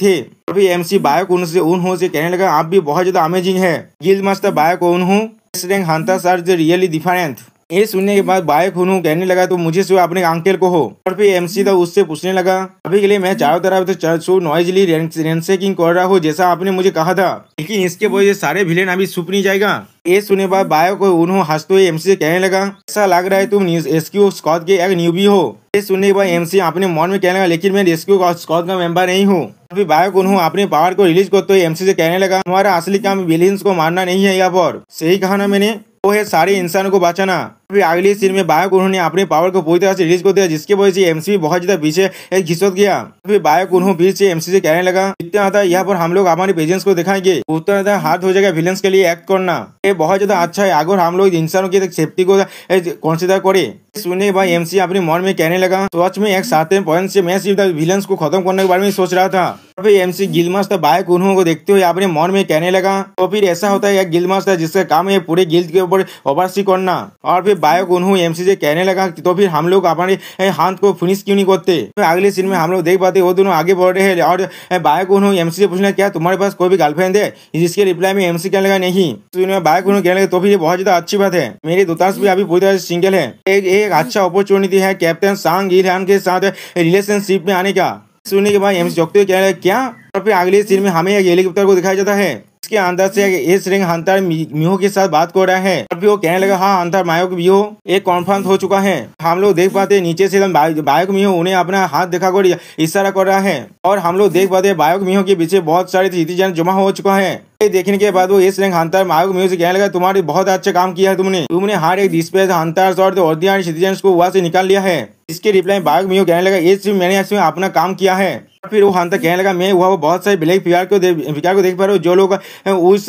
थे। अभी एमसी बायो को उनसे कहने लगा आप भी बहुत ज्यादा अमेजिंग है गिल्ड मास्टर बायो को उन्होंने rank hunters are really different. ये सुनने के बाद बाय खुनू कहने लगा तो मुझे सिर्फ अपने अंकल को हो। और फिर एमसी तो उससे पूछने लगा अभी के लिए मैं चारों तरफ तो नॉइजली रेंसेकिंग कर रहा हूँ जैसा आपने मुझे कहा था, लेकिन इसके वजह से सारे विलेन अभी छुप नहीं जाएगा। ये सुनने के बाद बायो को उन्होंने हंसते हुए एमसी से कहने लगा ऐसा लग रहा है तुम रेस्क्यू स्क्वाड के एक न्यूबी हो। ये सुनने के बाद एमसी अपने मन में कहने लगा लेकिन मैं रेस्क्यू स्क्वाड का मेंबर नहीं हूँ। फिर बायो को उन्होंने अपने पावर को रिलीज करते हुए एमसी से कहने लगा हमारा असली काम विलेन्स को मारना नहीं है, यहाँ पर सही कहा ना मैंने, वो है सारे इंसानों को बचाना। फिर अगले सीन में बायो को उन्होंने अपने पावर को पूरी तरह से रिलीज कर दिया जिसके वजह से एमसी भी बहुत ज्यादा पीछे घिसट गया। फिर बायो को उन्होंने फिर से एमसी से कहने लगा इतना आता यहाँ पर हम लोग हमारे पेजेंट्स को दिखाएंगे, उतना ज्यादा हार्ड हो जाएगा विलेंस के लिए एक्ट करना, ये बहुत ज्यादा अच्छा है अगर हम लोग इंसानों की सेफ्टी को कंसिडर करे। सुनने के बाद एमसी अपने मन में कहने लगा सच में एक सर्टेन पॉइंट से मैं सिर्फ विलेंस को खत्म करने के बारे में सोच रहा था। फिर एमसी गिल्डमास्टर बायो कुन्हो को देखते हुए अपने मन में कहने लगा तो फिर ऐसा होता है एक गिल्डमास्टर जिसका काम है पूरे गिल्ड के ऊपर ओवरसी करना। और फिर बायो कुन्हो एमसी से कहने लगा तो फिर हम लोग अपने हाथ को फिनिश क्यों नहीं करते। फिर अगले सीन में हम लोग देख पाते वो दोनों आगे बढ़ रहे हैं और बायो कुन्हो एमसी से पूछना क्या तुम्हारे पास कोई भी गर्लफ्रेंड है, जिसके रिप्लाई में एमसी कहने लगा नहीं। तो बायो कुन्हो कहने लगा तो फिर ये बहुत ज्यादा अच्छी बात है, मेरी दोस्त भी अभी पूरी तरह से सिंगल है, एक अच्छा अपॉर्चुनिटी है कैप्टन सांग इलहान के साथ रिलेशनशिप में आने का। सुनने के बाद एमसी चौंकते हुए कहने लगा क्या। और फिर अगले सीन में हमें एक हेलीकॉप्टर को दिखाया जाता है, इसके अंदर से एस रिंग हंटर मिहो के साथ बात कर रहा है। और फिर वो कहने लगा हाँ हंटर मायो मिहो एक कॉन्फ्रेंस हो चुका है। हम लोग देख पाते नीचे से बायो मिहो उन्हें अपना हाथ दिखाकर इशारा कर रहा है और हम लोग देख पाते बायो मिहो के पीछे बहुत सारे सिटीजन जमा हो चुका है। ये देखने के बाद वो एस रिंग हंटर मायो मिहो से कहने लगा तुम्हारी बहुत अच्छा काम किया है, तुमने हर एक डिस्प्लेस हंटर्स और ऑर्डिनरी सिटीजन्स को वहां से निकाल लिया है। इसके रिप्लाई बायो मिहो कहने लगा ये सिर्फ मैंने इसमें अपना काम किया है। फिर वो हंटर कहने लगा मैं वह बहुत सारे ब्लैक फिगर को देख पा रहा हूँ जो लोग उस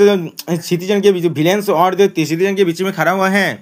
सिटीजन के विलेंस और सिटीजन के बीच में खड़ा हुआ है,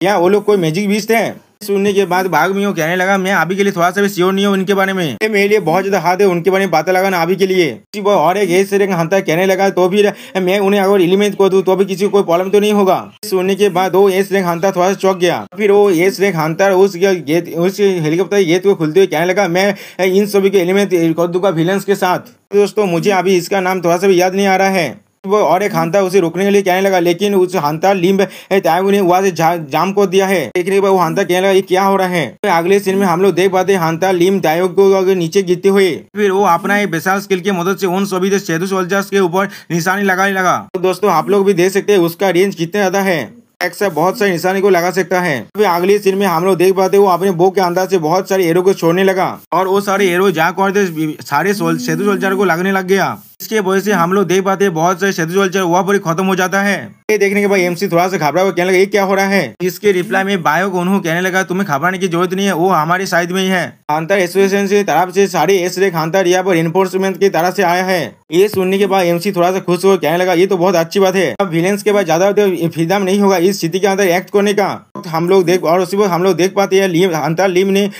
क्या वो लोग कोई मैजिक बीस्ट है। सुनने के बाद बाघ मियो कहने लगा मैं अभी के लिए थोड़ा सा भी श्योर नहीं हूँ उनके बारे में, मेरे लिए बहुत ज्यादा हाथ है उनके बारे में पता लगाना अभी के लिए। और एक एस रिंग हंटर कहने लगा तो फिर मैं उन्हें अगर एलिमिनेट कर दूं तो भी किसी को कोई प्रॉब्लम तो नहीं होगा। सुनने के बाद वो एस रिंग हंटर थोड़ा सा चौंक गया। फिर वो एस रिंग हंटर उस हेलीकॉप्टर गेट को खुलते हुए कहने लगा मैं इन सभी को एलिमिनेट कर दूंगा विलेंस के साथ। दोस्तों मुझे अभी इसका नाम थोड़ा सा भी याद नहीं आ रहा है। वो और एक हंटर उसे रोकने के लिए कहने लगा लेकिन उस हंटर लिम्ब ने वहां से जाम को दिया है। देखने के बाद वो हंटर कहने लगा ये क्या हो रहा है। फिर अगले सीन में हम लोग देख पाते हैं हंटर लिम्ब डायोग को नीचे गिरते हुए फिर वो अपना एक विशाल स्किल की मदद से उन सभी शैडो सोल्जर्स के ऊपर निशानी लगाने लगा। तो दोस्तों आप लोग भी देख सकते हैं उसका रेंज कितना ज्यादा है, एक से बहुत सारे निशाने को लगा सकता है। फिर अगले सीन में हम लोग देख पाते वो अपने बो के अंदर से बहुत सारे एरो को छोड़ने लगा और वो सारे एरो जाकर सारे शैडो सोल्जर को लगने लग गया। इसके वजह से हम लोग देख पाते हैं बहुत सारे शैडो सोल्जर वहाँ पर खत्म हो जाता है। ये देखने के बाद एमसी थोड़ा सा घबरा हुआ कहने लगा ये क्या हो रहा है। इसके रिप्लाई में बायो को उन्होंने कहने लगा तुम्हें घबराने की जरूरत नहीं है, वो हमारे साइड में ही है। हंटर एसोसिएशन से तरफ से सारे एस रेक हंटर यहाँ पर इन्फोर्समेंट की तरह से आया है। ये सुनने के बाद एमसी थोड़ा सा खुश हो कहने लगा ये तो बहुत अच्छी बात है, अब विलेंस के बाद ज्यादा फ्रीडम नहीं होगा इस सिटी के अंदर एक्ट करने का। हम लोग देख और उसी वक्त हम लोग देख पाते हैं हंटर लिम ने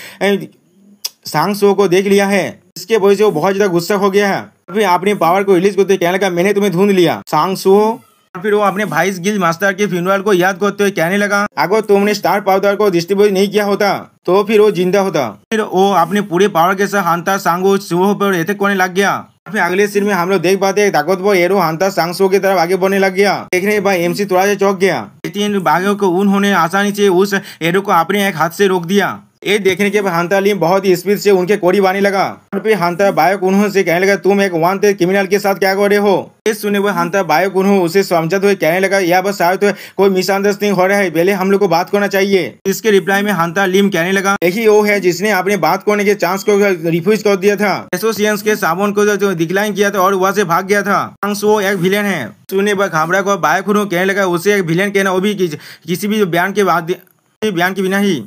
सांग शो को देख लिया है। इसके वजह से वो बहुत ज्यादा गुस्सा हो गया है। फिर अपनी पावर को रिलीज करते कहने लगा मैंने तुम्हें ढूंढ लिया सांग शो। फिर वो अपने भाई गिल्ड मास्टर के फ्यूनरल को याद करते हुए कहने लगा अगर तुमने स्टार पाउडर को डिस्ट्रीब्यूट नहीं किया होता तो फिर वो जिंदा होता। फिर वो अपने पूरे पावर के साथ हंटर सांगो शो पर अटैक करने लग गया। फिर अगले सीन में हम लोग देख पाते हैं ताकतवर एरो हंटर सांगसो की तरफ आगे बढ़ने लग गया। देखने के बाद एमसी थोड़ा सा चौंक गया, लेकिन बाघों को उन्होंने आसानी से उस एरो को अपने एक हाथ से रोक दिया। ये देखने के बाद हंटर लिम बहुत ही स्पीड से उनके करीब आने लगा और फिर हंटर बायो कुन्हो से कहने लगा तुम एक वांटेड क्रिमिनल के साथ क्या कर रहे हो। इस सुने हुए हंटर बायो कुन्हो उसे समझाते हुए कहने लगा यह बस शायद कोई मिसअंडरस्टैंडिंग हो रहा है, पहले हम लोग को बात करना चाहिए। इसके रिप्लाई में हंटर लिम कहने लगा यही वो है जिसने अपने बात करने के चांस को रिफ्यूज कर दिया था, एसोसिएशन के साबुन को डिक्लाइन किया था और वहां से भाग गया था। वो एक विलेन है। सुनने पर घबरा को बायो कुन्हो कहने लगा उसे एक विलेन कहना वो भी किसी भी बयान के बिना ही।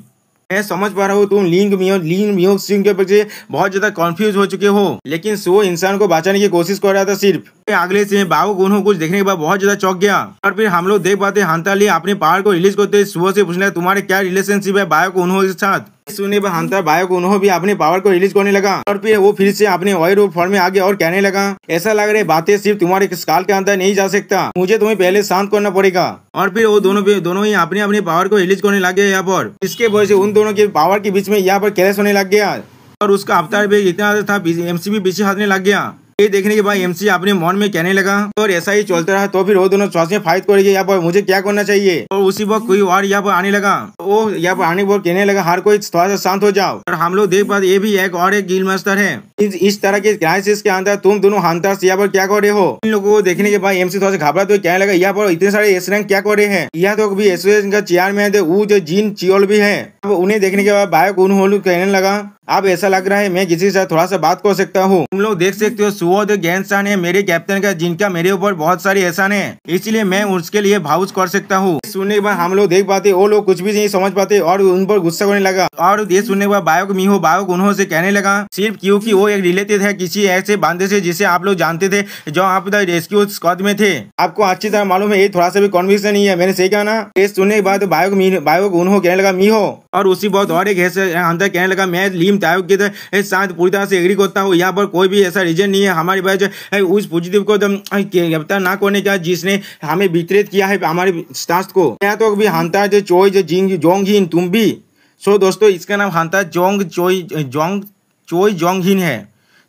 मैं समझ पा रहा हूँ तुम लीन मियो सिंह के पीछे बहुत ज्यादा कंफ्यूज हो चुके हो, लेकिन वो इंसान को बचाने की कोशिश कर रहा था सिर्फ। अगले से बाबू गुनो कुछ देखने के बाद बहुत ज्यादा चौंक गया और फिर हम लोग देख पाते हंटर ली अपने पावर को रिलीज करते सुबह से पूछना तुम्हारे क्या रिलेशनशिप है बायो गुनो के साथ। सुनने पर हंटर बायो गुनो भी अपने पावर को रिलीज करने लगा और फिर वो फिर से अपने ऑयल रूप फॉर्म में आ गया और कहने लगा ऐसा लग रहा है बातें सिर्फ तुम्हारे स्काल के अंदर नहीं जा सकता, मुझे तुम्हें पहले शांत करना पड़ेगा। और फिर वो दोनों ही अपने अपने पावर को रिलीज करने लग गए यहाँ पर। इसके वजह से उन दोनों के पावर के बीच में यहाँ पर क्लैश होने लग गया और उसका अवतार भी इतना था एमसी भी पीछे हटने लग गया। ये देखने के बाद एमसी अपने मन में कहने लगा और ऐसा ही चलता रहा तो फिर वो दोनों साथ में फाइट करेंगे। यहाँ पर मुझे क्या करना चाहिए। और उसी वक्त कोई और यहाँ पर आने लगा। वो यहाँ पर आने पर कहने लगा हर कोई थोड़ा सा शांत हो जाओ। और हम लोग देख पाते ये भी एक और एक गिल मास्टर है। इस तरह के क्राइसिस के अंदर तुम दोनों हंटर्स यहाँ पर क्या कर रहे हो। इन लोगों को देखने के बाद एमसी थोड़ा सा घबरा तो कहने लगा यहाँ पर इतने सारे एस रैंक क्या कर रहे हैं। यहाँ तो भी एसोसिएशन का चेयरमैन थे वो जो जिन चियोल भी है। अब उन्हें देखने के बाद बायक उन्होंने कहने लगा अब ऐसा लग रहा है मैं किसी से थोड़ा सा बात कर सकता हूँ। तुम लोग देख सकते हो सुओ द गैंगस्टार है मेरे कैप्टन का जिनका मेरे ऊपर बहुत सारे एहसान है, इसलिए मैं उसके लिए भावुक कर सकता हूँ। सुनने के बाद हम लोग देख पाते वो लोग कुछ भी नहीं समझ पाते और उन पर गुस्सा करने लगा। और ये सुनने के बाद बायक मीहो बायक उन्होंने से कहने लगा सिर्फ क्योंकि वो एक रिलेटेड है किसी ऐसे बांधे से जिसे आप लोग जानते थे जो आप द रेस्क्यू स्क्वाड में थे। आपको अच्छी तरह मालूम है ये थोड़ा सा भी कन्विक्शन नहीं है। मैंने सही कहा ना। ये सुनने के बाद बायक उन्होंने कहने लगा मीहो और उसी बहुत और एक अंदर कहने लगा मैं लीम तायुक के साथ पूरी तरह से एग्री करता हूँ। यहाँ पर कोई भी ऐसा रीजन नहीं है हमारी वजह उस पॉजिटिव को गिरफ्तार ना करने का जिसने हमें वितरित किया है हमारे स्टाफ को। यहाँ तो भी हंता जो चोई जो जिंग जोंग हिन तुम भी। सो दोस्तों इसका नाम हंता जोंग चोई जोंग हिन है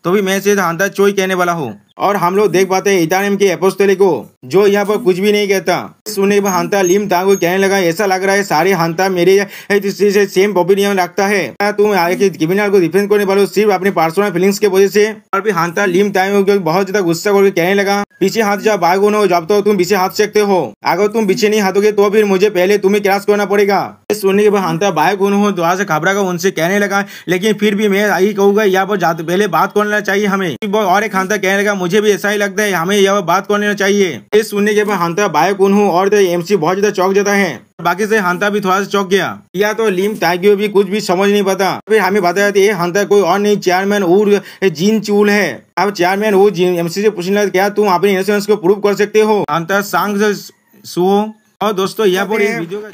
तो भी मैं सिर्फ हंता चोई कहने वाला हूँ। और हम लोग देख पाते हैं इटानियम के अपोस्टली को जो यहाँ पर कुछ भी नहीं कहता। सुनने पर हंता लिम तांगो कहने लगा ऐसा लग रहा है सारे हंता मेरे से सेम ओपिनियन रखता है। तुम क्रिमिनल को डिफेंस करने वाले सिर्फ अपने पर्सनल फीलिंग्स के वजह से। और फिर हंता लिम तांगो बहुत ज्यादा गुस्सा करके कहने लगा पीछे हाथ जा बागो न जब तो तुम पीछे हाथ सकते हो अगर तुम पीछे नहीं हाथोगे तो फिर मुझे पहले तुम्हें क्रैश करना पड़ेगा। सुनने के बाद हंता बायक उन्होंने दोबारा से घबरा कर उनसे कहने लगा लेकिन फिर भी मैं यही कहूंगा यहाँ पर जाते पहले बात करना चाहिए हमें। और एक हंता कहने लगा मुझे भी ऐसा ही लगता है हमें यह बात कर लेना चाहिए। इस सुनने के बाद हंता बायक उन्होंने और एमसी बहुत ज्यादा चौंक जाता है। बाकी से हंता भी थोड़ा सा चौंक गया। या तो लिम ताइग्यो भी कुछ भी समझ नहीं पाता। फिर हमें बताया ये हंता कोई और नहीं चेयरमैन और जिन चूल है। अब चेयरमैन वो एमसी से पूछने लगा क्या तुम अपनी इनोसेंस को प्रूव कर सकते हो। हंता सांग सुहो। और दोस्तों यहाँ पर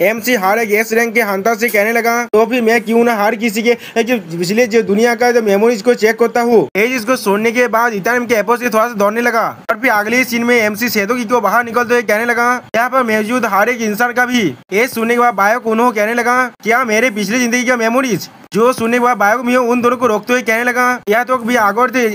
एमसी हार एस रैंक के हंता से कहने लगा तो फिर मैं क्यों ना हर किसी के पिछले जो दुनिया का जो मेमोरीज को चेक करता हूँ। इसको सुनने के बाद इटानियम के एपोस थोड़ा सा दौड़ने लगा। और फिर अगले सीन में एमसी सेतोकी को बाहर निकलते हुए कहने लगा यहाँ पर मौजूद हर एक इंसान का भी। ये सुनने के बाद बायक उन्होंने कहने लगा क्या मेरे पिछले जिंदगी का मेमोरीज। जो सुनने के बाद बायक मियो उन दोनों को रोकते हुए कहने लगा या तो भी आगोर थे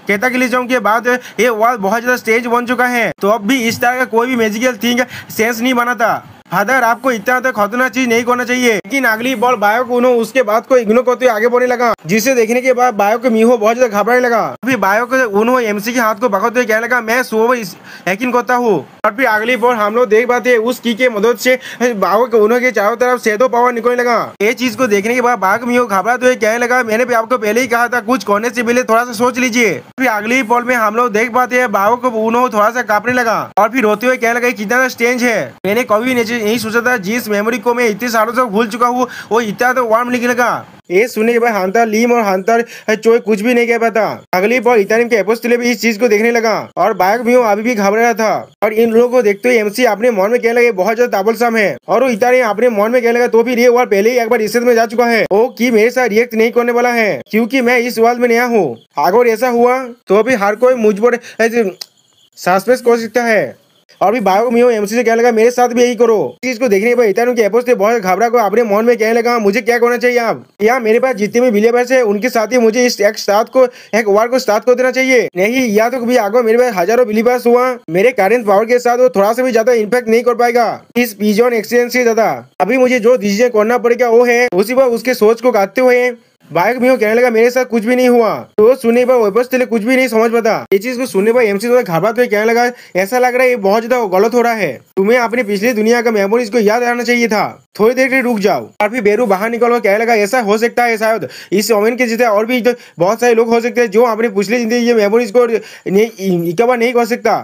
कैटाक्लिज्म के बाद ये वर्ल्ड बहुत ज्यादा स्टेज बन चुका है तो अब भी इस तरह का कोई भी मैजिकल थिंग सेंस नहीं बनाता। फादर आपको इतना तक खतरनाक चीज नहीं करना चाहिए। लेकिन अगली बॉल बायक उन्होंने उसके बात को इग्नोर करते हुए आगे बढ़ने लगा जिसे देखने के बाद बायक मीहो बहुत ज्यादा घबराने लगा। फिर बायक उन्होंने एमसी के हाथ को पकड़ते हुए कहने लगा मैं सुबह यकीन करता हूँ। और फिर अगली बॉल हम लोग देख पाते उस की के मदद से बायक उन्होंने के चारों तरफ शैडो पावर निकलने लगा। ये चीज को देखने के बाद बायक मीहो घबराते हुए कहने लगा मैंने भी आपको पहले ही कहा था कुछ करने से पहले थोड़ा सा सोच लीजिए। फिर अगली बॉल में हम लोग देख पाते हैं बायक उन्होंने थोड़ा सा कांपने लगा और फिर रोते हुए कहने लगा कितना स्ट्रेंज है मैंने कभी नहीं सोचा था जिस मेमोरी को मैं इतने सालों से भूल चुका हूँ वो इतना तो वार्म निकलेगा। ये सुनने के बाद हंता लिम और हंता चोई कुछ भी नहीं कह पाता। अगली बार इटानियम के एपोस्टल भी इस चीज को देखने लगा और बायक भी अभी भी घबरा रहा था। और इन लोगों को देखते हुए एमसी अपने मन में कहने लगे बहुत ज्यादा ताबलसाम है। और वो इटानियम अपने मन में कहने लगा तो फिर ये वार पहले ही एक बार रिसर्च में जा चुका है वो कि मेरे साथ रिएक्ट नहीं करने वाला है क्योंकि मैं इस वर्ल्ड में नया हूँ। अगर ऐसा हुआ तो भी हर कोई मुझ पर सस्पेंस कर सकता है। और भी बायक मियो एमसी से कहने लगा मेरे साथ भी यही करो। चीज को देखने के बाद इटानियम के एपोस बहुत घबरा को अपने मन में कहने लगा मुझे क्या करना चाहिए अब या मेरे पास जितने भी बिलीवर्स है उनके साथ ही मुझे इस एक वार को स्टार्ट कर देना चाहिए नहीं या तो भी आगे मेरे पास हजारों बिलीवर्स हुआ मेरे करेंट पावर के साथ वो थोड़ा सा भी ज्यादा इम्पैक्ट नहीं कर पाएगा इस पिजन एक्सचेंज से ज्यादा। अभी मुझे जो डिसीजन करना पड़ेगा वो है उसी पर उसके सोच को काटते हुए बायक मियो कहने लगा मेरे साथ कुछ भी नहीं हुआ। तो सुनने पर वेबस कुछ भी नहीं समझ पाता। ये चीज को सुनने पर एमसी घबराते हुए कहने लगा ऐसा लग रहा है ये बहुत ज्यादा गलत हो रहा है तुम्हें अपनी पिछली दुनिया का मेमोरीज को याद रहना चाहिए था थोड़ी देर के लिए रुक जाओ। और फिर बेरू बाहर निकल कहने लगा ऐसा हो सकता है शायद इस ओमेन के जितने और भी बहुत सारे लोग हो सकते हैं जो अपनी पिछली जिंदगी के मेमोरीज को रिकवर नहीं कर सकता।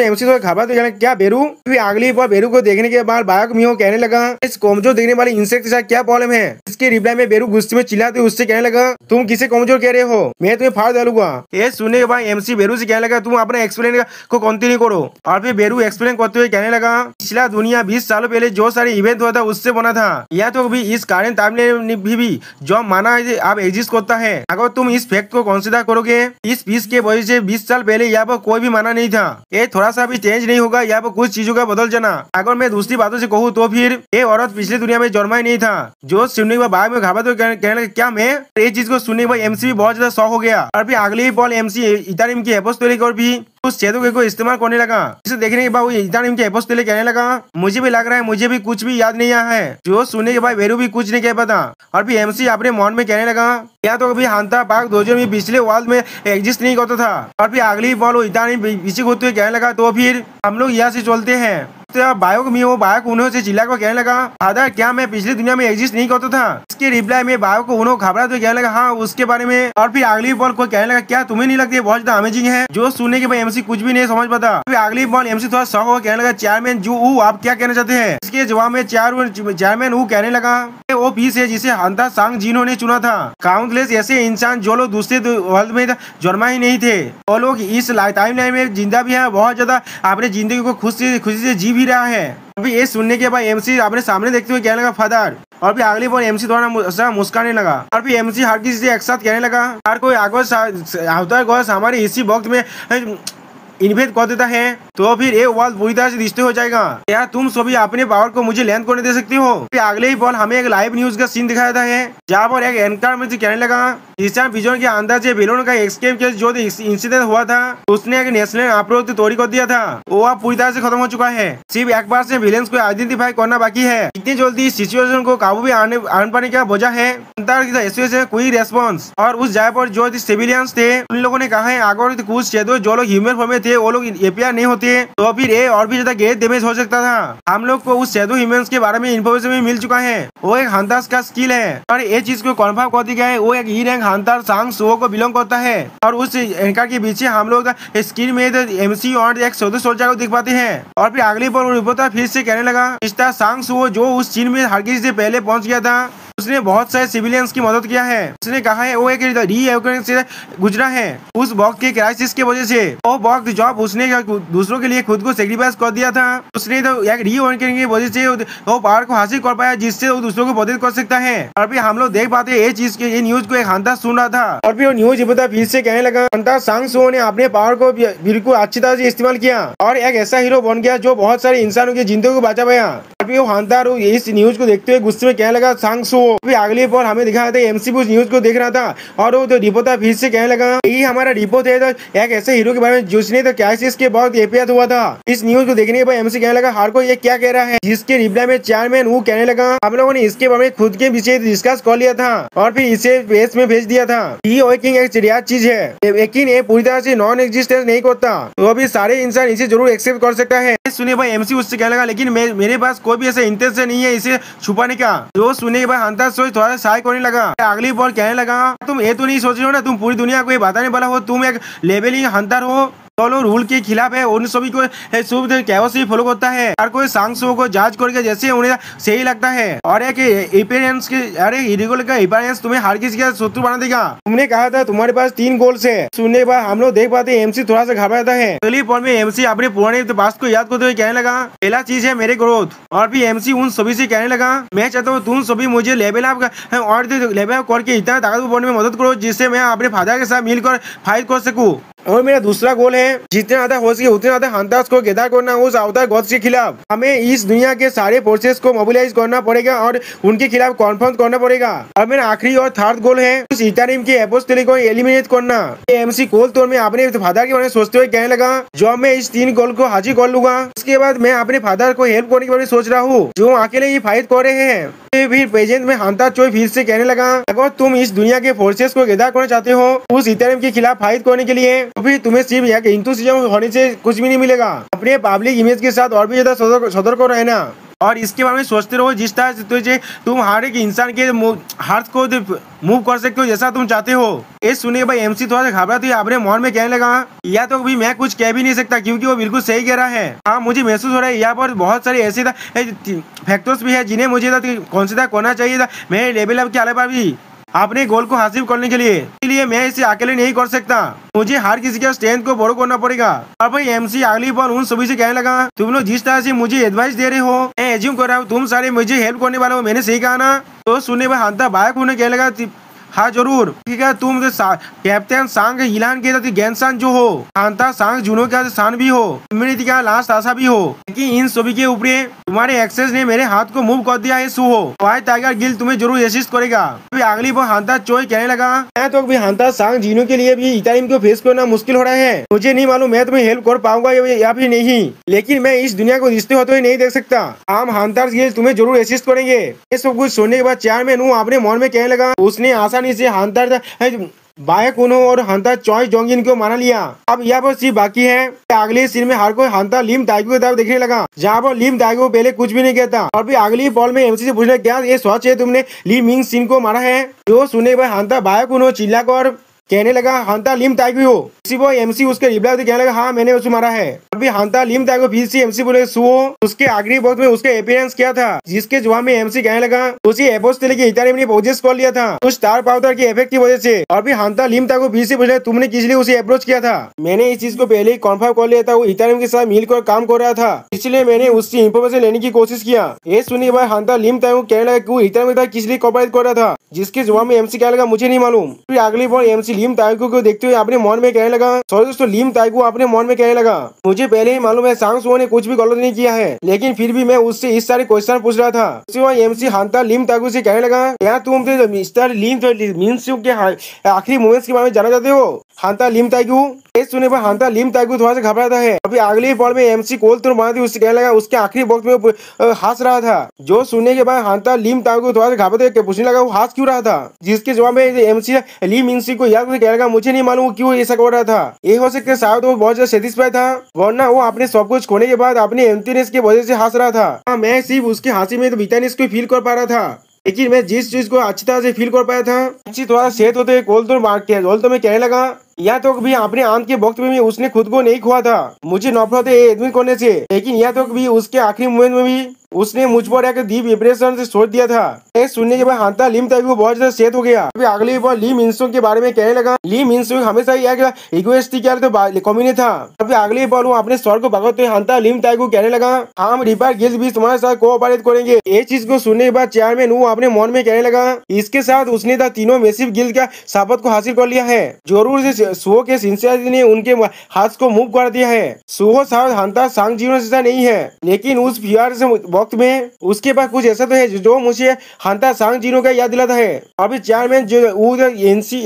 एमसी घबराते क्या बेरू। फिर अगली बार बेरू को देखने के बाद बायक मियो कहने लगा इस कमजोर देखने वाले इंसेक्ट के साथ क्या प्रॉब्लम है। इसके रिप्लाई में बेरू गुस्से में चिल्लाते उससे कहने लगा तुम किसे कमजोर कह रहे हो मैं तुम्हें फाड़ डालूंगा। ये सुनने के बाद एमसी बेरू से कहने लगा तुम अपने एक्सप्लेन को कंटिन्यू करो। और फिर बेरू एक्सप्लेन करते हुए कहने लगा पिछला दुनिया 20 सालों पहले जो सारे इवेंट हुआ था उससे बना था या तो भी इस कारण टाइमलाइन भी जो माना अब एग्जिस्ट करता है। अगर तुम इस फैक्ट को कंसीडर करोगे इस पीस के वजह से 20 साल पहले यहाँ पर कोई भी माना नहीं था। ये थोड़ा सा भी चेंज नहीं होगा यहाँ पर कुछ चीजों का बदल जाना। अगर मैं दूसरी बातों से कहूँ तो फिर ये औरत पिछली दुनिया में जन्मा ही नहीं था। जो सुनने के बाद बाद में घबरा तो कहने लगा क्या मैं। ये चीज को सुनने भाई एमसी भी बहुत ज्यादा शौक हो गया और फिर अगले ही बॉल एमसी इथेरियम की एपोस्टोलिक और भी उस शैडो को इस्तेमाल करने लगा। इसे देखने के बाद वो इथेरियम के एपोस्टोलिक कहने लगा मुझे भी लग रहा है मुझे भी कुछ भी याद नहीं आया है। जो सुनने के बाद वेरू भी कुछ नहीं कह पाता और फिर एमसी अपने मन में कहने लगा या तो अभी हांता पार्क दोजो में पिछले वर्ल्ड में एग्जिस्ट नहीं करता था। और फिर अगली बॉल वो इथेरियम पीछे होते हुए कहने लगा तो फिर हम लोग यहाँ से चलते हैं। बायोक में वो बायोक उन्हों से चिल्ला कर कहने लगा फादर क्या मैं पिछली दुनिया में एग्जिस्ट नहीं करता था। इसके रिप्लाई में बायोक को उन्होंने घबरा तो कहने लगा हाँ उसके बारे में। और फिर अगली बॉल को कहने लगा क्या तुम्हें नहीं लगती बहुत ज्यादा अमेजिंग है। जो सुनने के बाद एमसी कुछ भी नहीं समझ पाता। फिर अगली बॉल एमसी थोड़ा शौक हो कहने लगा चेयरमैन जो आप क्या कहना चाहते हैं। इसके जवाब में चेयरमैन वो कहने लगा वो पीस है जिसे हांता सांग जिनो ने चुना था। काउंटलेस ऐसे इंसान जो लोग दूसरे वर्ल्ड में जन्मा ही नहीं थे वो लोग इस टाइम लाइन में जिंदा भी है बहुत ज्यादा अपने जिंदगी को खुशी से जी भी रहा है। अभी ये सुनने के बाद एमसी अपने सामने देखते हुए कहने लगा फादर। और फिर अगली बार एमसी थोड़ा मुस्काने लगा और फिर एमसी हर किसी से एक साथ कहने लगा हर कोई आगोश हमारे इसी वक्त में इन्वेट कर देता है तो फिर ये वर्ल्ड पूरी तरह से डिस्ट्रॉय हो जाएगा। क्या तुम सभी अपने पावर को मुझे लैंड करने दे सकती हो। फिर अगले ही बॉल हमें एक लाइव न्यूज का सीन दिखाया जाता है जहाँ पर एक एंकर में कहने लगा ईशान विजन के अंदर से बेलून का एस्केप केस जो इंसिडेंट हुआ था उसने एक नेशनल अप्रोच तोड़ी कर दिया था वो अब पूरी तरह से खत्म हो चुका है। सिर्फ एक बार से विलेंस को आइडेंटिफाई करना बाकी है। इतनी जल्दी इस सिचुएशन को काबू में आने पाने का वजह है कोई रेस्पॉन्स। और उस जगह पर जो सिविलियंस थे उन लोगों ने कहा है अगर कुछ शेडो जो लोग ह्यूमन फॉर्म में थे वो लोग एपीआर नहीं होते तो फिर ये और भी ज्यादा गैर डैमेज हो सकता था। हम लोग को उस शेडो ह्यूमंस के बारे में इन्फॉर्मेशन भी मिल चुका है। वो एक हंटर्स का स्किल है और ये चीज को कन्फर्म कर दिया गया है वो एक ई रैंक हंटर सांग सो को बिलोंग करता है। और उस एंकर के पीछे हम लोग स्क्रीन में एमसी और एक सोल्जर सोल्जर को दिख पाते हैं। और फिर अगली बार रिपोर्टर फिर से कहने लगा इस तरह सांग सो जो उस चीन में हर किसी से पहले पहुंच गया था उसने बहुत सारे सिविलियंस की मदद किया है। उसने कहा है वो एक री से गुजरा है उस वक्त के क्राइसिस की वजह से। वो वक्त जब उसने दूसरों के लिए खुद को सेक्रीफाइस कर दिया था उसने तो एक री की वजह से वो पावर को हासिल कर पाया जिससे वो दूसरों को मदद कर सकता है। और फिर हम लोग देख पाते हैं ये चीज के ये न्यूज को एक हंटर सुन रहा था और फिर वो न्यूज रिपोर्टर फिर से कहने लगा हंटर सांग सो ने अपने पावर को बिल्कुल अच्छी तरह से इस्तेमाल किया और एक ऐसा हीरो बन गया जो बहुत सारे इंसानों की जिंदगी को बचा पाया। और फिर वो हंटर इस न्यूज को देखते हुए गुस्से में कहने लगा सांग सो। फिर अगली बार हमें दिखाया था एमसी उस न्यूज को देख रहा था और वो तो रिपोर्टर फिर से कहने लगा यही हमारा रिपोर्ट है तो एक ऐसे हीरो के बारे में जिसने तो क्राइसिस के बहुत एपीआर हुआ था। इस न्यूज को देखने के बाद एमसी कहने लगा हर कोई ये क्या कह रहा है। जिसके रिप्लाई में चेयरमैन वो कहने लगा हम लोगों ने इसके बारे में खुद के विषय डिस्कस कर लिया था और फिर इसे बेस में भेज दिया था। ये वर्किंग एक रियाज चीज है लेकिन ये पूरी तरह से नॉन एग्जिस्टेंस नहीं करता तो अभी सारे इंसान इसे जरूर एक्सेप्ट कर सकता है। सुनिए भाई एमसी उससे कहने लगा लेकिन मेरे पास कोई भी ऐसा इंटेंशन नहीं है इसे छुपाने का। जो सुनने के बाद हंटर सोच थोड़ा साय करने लगा। अगली बार कहने लगा तुम ये तो नहीं सोच रहे हो ना तुम पूरी दुनिया को ये बताने वाला हो तुम एक लेवलिंग हंटर हो दोनों रूल के खिलाफ है उन सभी को कैसे फॉलो करता है। हर कोई सांग सो को जांच करके जैसे उन्हें सही लगता है और एक अपीयरेंस के अरे इरेगुलर का अपीयरेंस तुम्हें हर किसी का शत्रु बना देगा। तुमने कहा था तुम्हारे पास 3 गोल्स है। सुनने के बाद हम लोग देख पाते हैं एमसी थोड़ा सा घबराता है। अगली पॉइंट में एमसी अपने पुराने बात को याद करते हुए कहने लगा पहला चीज है मेरे ग्रोथ। और फिर एमसी उन सभी से कहने लगा मैं चाहता हूँ तुम सभी मुझे लेवल अप और लेवल अप करके इतना ताकतवर बनने में मदद करो जिससे मैं अपने फादर के साथ मिलकर फाइट कर सकूँ। और मेरा दूसरा गोल है जितने ज्यादा हो सके उतने ज्यादा हंटर्स को गैदर करना उस अवतार गॉड्स के खिलाफ। हमें इस दुनिया के सारे फोर्सेस को मोबिलाइज करना पड़ेगा और उनके खिलाफ कॉन्फ्रंट करना पड़ेगा। और मेरा आखिरी और थर्ड गोल है उस इथेरियम के एपोस्टोलिक को एलिमिनेट करना। एमसी कोल तो मैं अपने फादर के बारे में सोचते हुए कहने लगा जो मैं इस 3 गोल को हासिल कर लूंगा उसके बाद मैं अपने फादर को हेल्प करने के बारे में सोच रहा हूँ जो अकेले ही फाइट कर रहे हैं। फिर प्रेजेंट में हंटर चोई फिर से कहने लगा अगर तुम इस दुनिया के फोर्सेस को गैदर करना चाहते हो उस इथेरियम के खिलाफ फाइट करने के लिए तो फिर तुम्हें सिर्फ एक इंथुसियाज्म होने से कुछ भी नहीं मिलेगा। अपने पब्लिक इमेज के साथ और भी ज्यादा सतर्क रहना और इसके बारे में सोचते रहो जिस तरह से तुम हर एक इंसान के हाथ को मूव कर सकते हो जैसा तुम चाहते हो। ये सुने भाई एमसी थोड़ा सा घबरा तो अपने मन में कहने लगा या तो भी मैं कुछ कह भी नहीं सकता क्योंकि वो बिल्कुल सही कह रहा है। हाँ मुझे महसूस हो रहा है यहाँ पर बहुत सारे ऐसे फैक्टर्स भी है जिन्हें मुझे कंसिडर करना चाहिए था मेरे लेवल अप के अलावा भी अपने गोल को हासिल करने के लिए। इसलिए मैं इसे अकेले नहीं कर सकता मुझे हर किसी के स्ट्रेंथ को बोरो करना पड़ेगा। और भाई एमसी अगली बार उन सभी से कहने लगा तुम लोग जिस तरह से मुझे एडवाइस दे रहे हो मैं एज्यूम कर रहा हूँ तुम सारे मुझे हेल्प करने वाले हो मैंने सही कहा ना। तो सुनने में हंटर बायक होने कहने लगा हाँ जरूर, ठीक है। तुम कैप्टन सांग इलान के साथ गैनसान जो हो, हांता सांग जुनो के सान भी हो, इम्यूनिटी का लास्ट आशा भी हो, लेकिन इन सभी के ऊपर तुम्हारे एक्सेस ने मेरे हाथ को मूव कर दिया है। सू हो व्हाइट टाइगर गिल तुम्हें जरूर असिस्ट करेगा। अभी अगली बार हांता चोई कहने लगा मैं तो अभी हांता सांग जीनो के लिए भी इटालियन को फेस करना मुश्किल हो रहा है। मुझे नहीं मालूम मैं तुम्हें हेल्प कर पाऊंगा या फिर नहीं, लेकिन मैं इस दुनिया को रिश्ते होते हुए नहीं देख सकता। आम हांता गिल तुम्हें जरूर असिस्ट करेंगे। ये सब कुछ सुनने के बाद चेयरमैन हूँ अपने मन में कहने लगा उसने आसानी से हांता बायक उनो और हांता चॉय जोंगिन को माना लिया। अब यहाँ पर सिर्फ बाकी है अगले सीन में हर कोई हांता लिम ताइगो की तरफ देखने लगा, जहाँ पर लिम ताइगो पहले कुछ भी नहीं कहता। और फिर अगली बॉल में एमसी से पूछने क्या ये सच है तुमने ली मिंग सिन को मारा है? जो सुनने पर हांता बायक उनो चिल्लाकर कहने लगा हांता लिम ताइगो हो। इसी वो एमसी उसके रिप्लाई कहने लगा हाँ मैंने उसे मारा है। अभी हांता लिम ताइगो फिर से एमसी बोले सुओ उसके आखिरी वक्त में उसके अपीयरेंस किया था, जिसके जवाब में एमसी कहने लगा उसी एपोस्टल के इटालियन ने पोजेस कर लिया था उस स्टार पाउडर के इफेक्ट की वजह से। और भी हांता लिम ताइगो फिर से पूछा तुमने किस लिए उसे अप्रोच किया था? मैंने इस चीज को पहले ही कन्फर्म कर लिया था, वो इटालियन के साथ मिलकर काम कर रहा था, इसलिए मैंने उसकी इन्फॉर्मेशन लेने की कोशिश किया। ये सुनने के बाद हांता लिम ताइगो कहने लगा कि वो इटालियन के साथ किस लिए कोऑपरेट कर रहा था, जिसके जवाब में एमसी कहने लगा मुझे नहीं मालूम। फिर अगली बार एमसी लिम ताइगो को देखते हुए अपने मन में कहने लगा सॉरी दोस्तों, लिम ताइगो अपने मन में कहने लगा मुझे पहले ही मालूम है सांग सुओ ने कुछ भी गलत नहीं किया है, लेकिन फिर भी मैं उससे इस सारे क्वेश्चन पूछ रहा था। एमसी हांता लिम ताइगो से कहने लगा क्या तुम मिस्टर लिम मिनसू के आखिरी मोमेंट्स के बारे में जाना चाहते हो? हांता लिम ताइगो ये सुनने पर हांता लिम ताइगो थोड़ा सा घबराता है। अभी अगली बॉल में एमसी कोल तुर मारती उससे कहने लगा उसके आखिरी वक्त में हंस रहा था। जो सुनने के बाद हांता लिम ताइगो थोड़ा सा घबराते पूछने लगा वो हंस क्यों रहा था, जिसके जवाब में एमसी ली मिनसी को याद कहने लगा मुझे नहीं मालूम क्यों ऐसा कर रहा था। ये हो सकता है शायद वो बहुत ज्यादा सेटिस्फाई था, वरना वो अपने सब कुछ खोने के बाद अपने एम्प्टीनेस की वजह से हंस रहा था। मैं सिर्फ उसकी हंसी में तो बिटानेस को फील कर पा रहा था, लेकिन मैं जिस चीज को अच्छी तरह से फील कर पाया था थोड़ा सेहत होते गोल तो मैं कहने लगा या तो भी अपने आंत के वक्त में उसने खुद को नहीं खोआ था, मुझे नफरत है एडमिट करने से, लेकिन या तो भी उसके आखिरी मोमेंट में भी उसने मुझ पर एक डीप इंप्रेशन से छोड़ दिया था। ये सुनने के बाद हांता लिम ताइगो बहुत ज्यादा सेहत हो गया। अभी अगली बार ली मिनसू के बारे में कहने लगा ली मिनसू हमेशा ही एक इगोइस्टिक तो कॉम्बिनी था। अभी अगली बार वो अपने स्वर को भगाते हांता लिम ताइगो कहने लगा हम रिपर गिल्ड भी तुम्हारे साथ कोऑपरेट करेंगे। ये चीज को सुनने के बाद चेयरमैन वो अपने मन में कहने लगा इसके साथ उसने तीनों मैसिव गिल्ड का शपथ को हासिल कर लिया है। जरूर से सुओ के सिंसियरिटी ने उनके हाथ को मूव कर दिया है। सुओ शायद हांता सांग जीनो जैसा नहीं है, लेकिन उस फियर से वक्त में उसके पास कुछ ऐसा तो है जो मुझे हांता सांग जीनो का याद दिलाता है। अभी चेयरमैन जो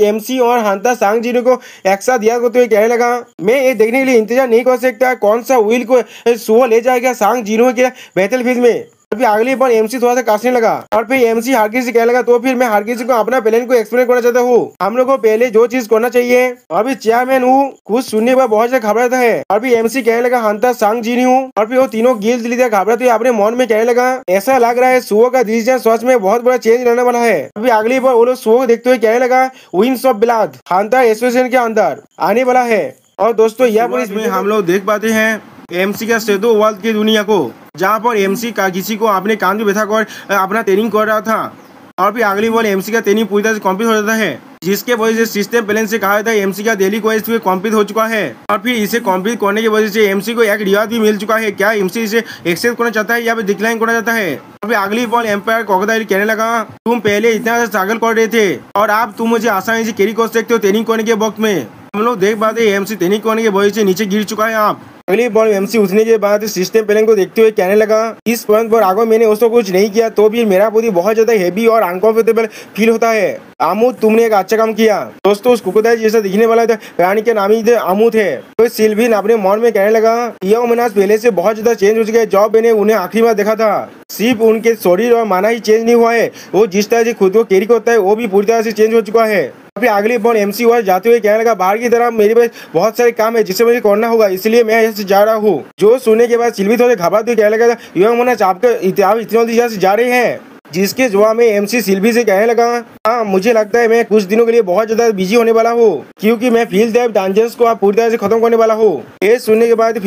एमसी और हांता सांग जीनो को एक साथ याद करते हुए कहने लगा मैं ये देखने के लिए इंतजार नहीं कर सकता कौन सा व्हील को सुओ ले जाएगा सांग जीनो के बैटलफील्ड में। फिर अगली बार एमसी थोड़ा सा काटने लगा और फिर एमसी हार्किन से कहने लगा तो फिर मैं हार्किन को अपना प्लान को एक्सप्लेन करना चाहता हूँ। हम लोग को पहले जो चीज करना चाहिए। अभी चेयरमैन हूँ कुछ सुनने पर बहुत ज्यादा घबराता है। और फिर एमसी कहने लगा हांता सांग जीनी हूँ। और फिर वो तीनों गिल्ड लीडर घबराते हुए अपने मन में कहने लगा ऐसा लग रहा है सुओ का डिसीजन सच में बहुत बड़ा चेंज रहने वाला है। अभी अगली बार वो लोग सुओ को देखते हुए कहने लगा विंड्स ऑफ ब्लड हांता एसोसिएशन के अंदर आने वाला है। और दोस्तों यहाँ पर इसमें हम लोग देख पाते हैं एमसी का शेडो वर्ल्ड की दुनिया को, जहाँ पर एमसी का किसी को अपने कान में बैठा कर अपना ट्रेनिंग कर रहा था। और फिर अगली बार एमसी का ट्रेनिंग पूरी तरह से कंप्लीट हो जाता है, जिसके वजह से सिस्टम प्लान से कहा था एमसी का डेली क्वेस्ट भी कंप्लीट हो चुका है। और फिर इसे कंप्लीट करने की वजह से एमसी को एक रिवार्ड भी मिल चुका है। क्या एमसी इसे एक्सेप्ट करना चाहता है या फिर डिक्लाइन करना चाहता है? अभी अगली बार एम्पायर क्रोकोडाइल कहने लगा तुम पहले इतना स्ट्रगल कर रहे थे और अब तुम मुझे आसानी से कैरी कर सकते हो ट्रेनिंग करने के वक्त में। हम लोग देख पाते एमसी ट्रेनिंग करने के वजह से नीचे गिर चुका है। आप अगली बार एमसी उठने के बाद सिस्टम प्लान को देखते हुए कहने लगा इस पॉइंट पर आगे मैंने उसको कुछ नहीं किया तो भी मेरा बॉडी बहुत ज्यादा हेवी और अनकंफर्टेबल फील होता है। आमूद तुमने एक अच्छा काम किया। दोस्तों उस क्रोकोडाइल जैसा दिखने वाला था प्राणी के नाम ही आमूद है। तो सिल्विन अपने मन में कहने लगा यह मनास पहले से बहुत ज्यादा चेंज हो चुका है। जब मैंने उन्हें आखिरी बार देखा था सिर्फ उनके शरीर और माना ही चेंज नहीं हुआ है, वो जिस तरह से खुद को कैरी करता है वो भी पूरी तरह से चेंज हो चुका है। फिर अगली बार एमसी वहां जाते हुए कहने लगा बाहर की तरफ मेरे पास बहुत सारे काम है जिसे मुझे करना होगा, इसलिए मैं यहाँ से जा रहा हूँ। जो सुनने के बाद सिल्वी थोड़े घबराते हुए कहने लगा युवा मनास आपका आप इतनी जल्दी यहाँ से जा रहे हैं, जिसके जवाब में एमसी सिल्वी से कहने लगा हाँ मुझे लगता है मैं कुछ दिनों के लिए बहुत ज्यादा बिजी होने वाला हूँ क्योंकि मैं फील्ड टाइप डंजन्स को आप पूरी तरह से खत्म करने वाला हूँ। ये सुनने के बाद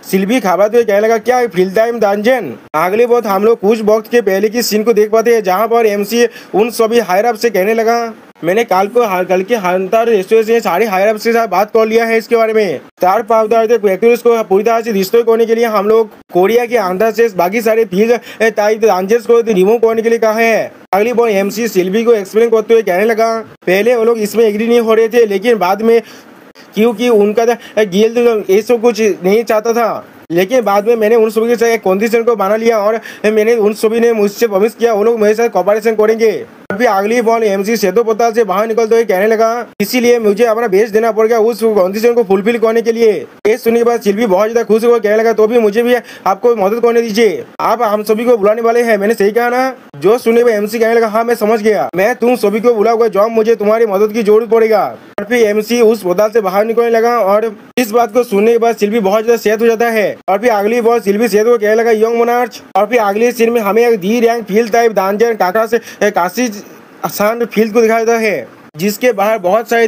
सिल्वी घबराते हुए कहने लगा क्या फील्ड टाइम डंजन? अगले बात हम लोग कुछ वक्त के पहले की सीन को देख पाते हैं जहाँ पर एमसी उन सभी हायर अप से कहने लगा मैंने कल के हंटर एसोसिएशन सारे हायर अप से साथ बात कर लिया है इसके बारे में। स्टार पाउडर एक्टर्स को पूरी तरह से डिस्ट्रॉय करने के लिए हम लोग कोरिया के अंदर से बाकी सारे फील्ड टाइप रेंजर्स को रिमूव करने के लिए कहा है। अगली बार एमसी सिल्वी को एक्सप्लेन करते हुए कहने लगा, पहले वो लोग इसमें एग्री नहीं हो रहे थे, लेकिन बाद में क्योंकि उनका गिल्ड ये सब कुछ नहीं चाहता था, लेकिन बाद में मैंने उन सभी के साथ एक कंडीशन को बना लिया और मैंने उन सभी ने मुझसे प्रॉमिस किया वो लोग मेरे साथ कोऑपरेशन करेंगे। अभी अगली बॉल एमसी सेतु पताल से बाहर निकलते हुए कहने लगा, इसीलिए मुझे अपना बेच देना पड़ेगा उस कंडीशन को फुलफिल करने के लिए। ये सुनने के बाद सिल्वी बहुत ज्यादा खुश होकर कहने लगा, तो भी मुझे भी आपको मदद करने दीजिए, आप हम सभी को बुलाने वाले हैं। मैंने सही कहा ना? जो सुनने पर एमसी कहने लगा, हाँ मैं समझ गया, मैं तुम सभी को बुलाऊंगा जब मुझे तुम्हारी मदद की जरूरत पड़ेगा। और फिर एमसी उस पताल से बाहर निकलने लगा और इस बात को सुनने के बाद सिल्वी बहुत ज्यादा सेहत हो जाता है। और फिर अगली बॉल सिल्वी सेहत को कहने लगा, यंग मोनार्च। और फिर अगले सीन में हमें एक डी रैंक फील्ड टाइप दांजन काका से काशी आसान फील्ड को दिखाया जाता है, जिसके बाहर बहुत सारे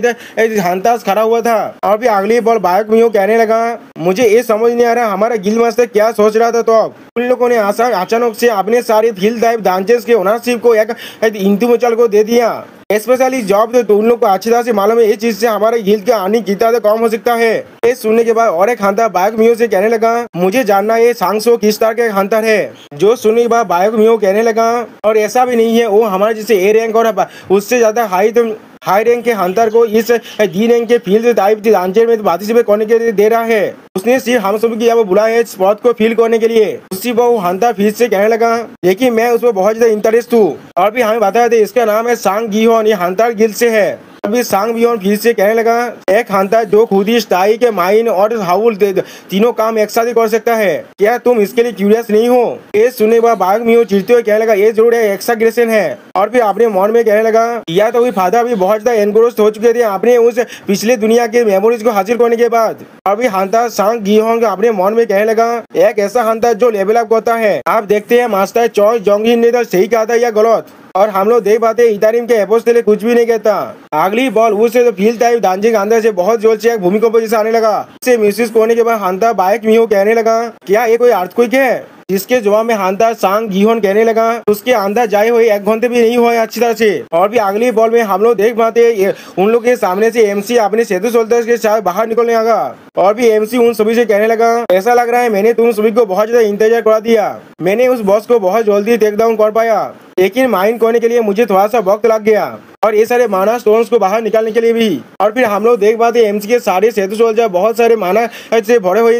हंतास खड़ा हुआ था। और फिर अगली बॉल बायक मियो कहने लगा, मुझे ये समझ नहीं आ रहा हमारा गिल्ड मास्टर क्या सोच रहा था। तो अब उन लोगों ने अचानक से अपने सारे फील्ड टाइप दांजेस के ओनरशिप को एक इंडिविजुअल को दे दिया। स्पेशली जॉब तो उन लोग को अच्छी तरह से मालूम है ये चीज से हमारे गिल्ड का आने कितना कम हो सकता है। ये सुनने के बाद और एक हंटर बायक मियो से कहने लगा, मुझे जानना है सांगसो किस तरह के हंटर है। जो सुनने के बाद बायक मियो कहने लगा, और ऐसा भी नहीं है वो हमारे जैसे ए रैंक और उससे ज्यादा हाई रैंक के हंटर को इस डी रैंक के फील्ड टाइप दांजन में पार्टिसिपेट करने के लिए दे रहा है। उसने सिर्फ हम सभी की बुलाया है स्पॉट को फील करने के लिए। उसी पर वो हंटर फिर से कहने लगा, लेकिन मैं उसमें बहुत ज्यादा इंटरेस्ट हूँ। और भी हमें बताया था इसका नाम है सांग गिहोन, ये हंटर गिल्ड से है। अभी सांग बियोन फिर से कहने लगा, एक हंटर जो खुद ही स्टाई के माइन और हाउल तीनों काम एक साथ ही कर सकता है, क्या तुम इसके लिए क्यूरियस नहीं हो? ये सुनने के बाद बाघ मियो चिढ़ते हुए कहने लगा, ये जरूर एक्साग्रेशन है। और फिर अपने मन में कहने लगा, या तो फादर भी बहुत ज्यादा एनग्रोस्ड हो चुके थे अपने उस पिछले दुनिया के मेमोरीज को हासिल करने के बाद। अभी हंटर सांग गिहोन अपने मन में कहने लगा, एक ऐसा हंटर जो लेवल अप करता है। आप देखते हैं मास्टर चॉइस जोंगिन ने तो सही कहा था या गलत, और हम लोग देख पाते इतारिम के एपोस्टल कुछ भी नहीं कहता। अगली बॉल उसे तो फील्ड टाइप दांजे के अंदर से बहुत जोर से एक भूमिकंप जैसा आने लगा। इसे मिसिस होने के बाद हंटर बायक मियो कहने लगा, क्या ये कोई अर्थक्वेक है? जिसके जवाब में हंटर सांग गिहोन कहने लगा, उसके अंदर जाए हुए 1 घंटे भी नहीं हुआ है अच्छी तरह से। और भी अगली बॉल में हम लोग देख पाते उन लोग के सामने से एमसी अपने सेतु सोल्जर्स के साथ बाहर निकलने लगा। और भी एमसी उन सभी से कहने लगा, ऐसा लग रहा है मैंने तुम सभी को बहुत ज्यादा इंतजार करा दिया, मैंने उस बॉस को बहुत जल्दी टेक डाउन कर पाया, लेकिन माइंड करने के लिए मुझे थोड़ा सा वक्त लग गया, और ये सारे माना स्टोन्स को बाहर निकालने के लिए भी। और फिर हम लोग देख पाते एमसी के सारे सेतु सोल्जर बहुत सारे माना से भरे हुए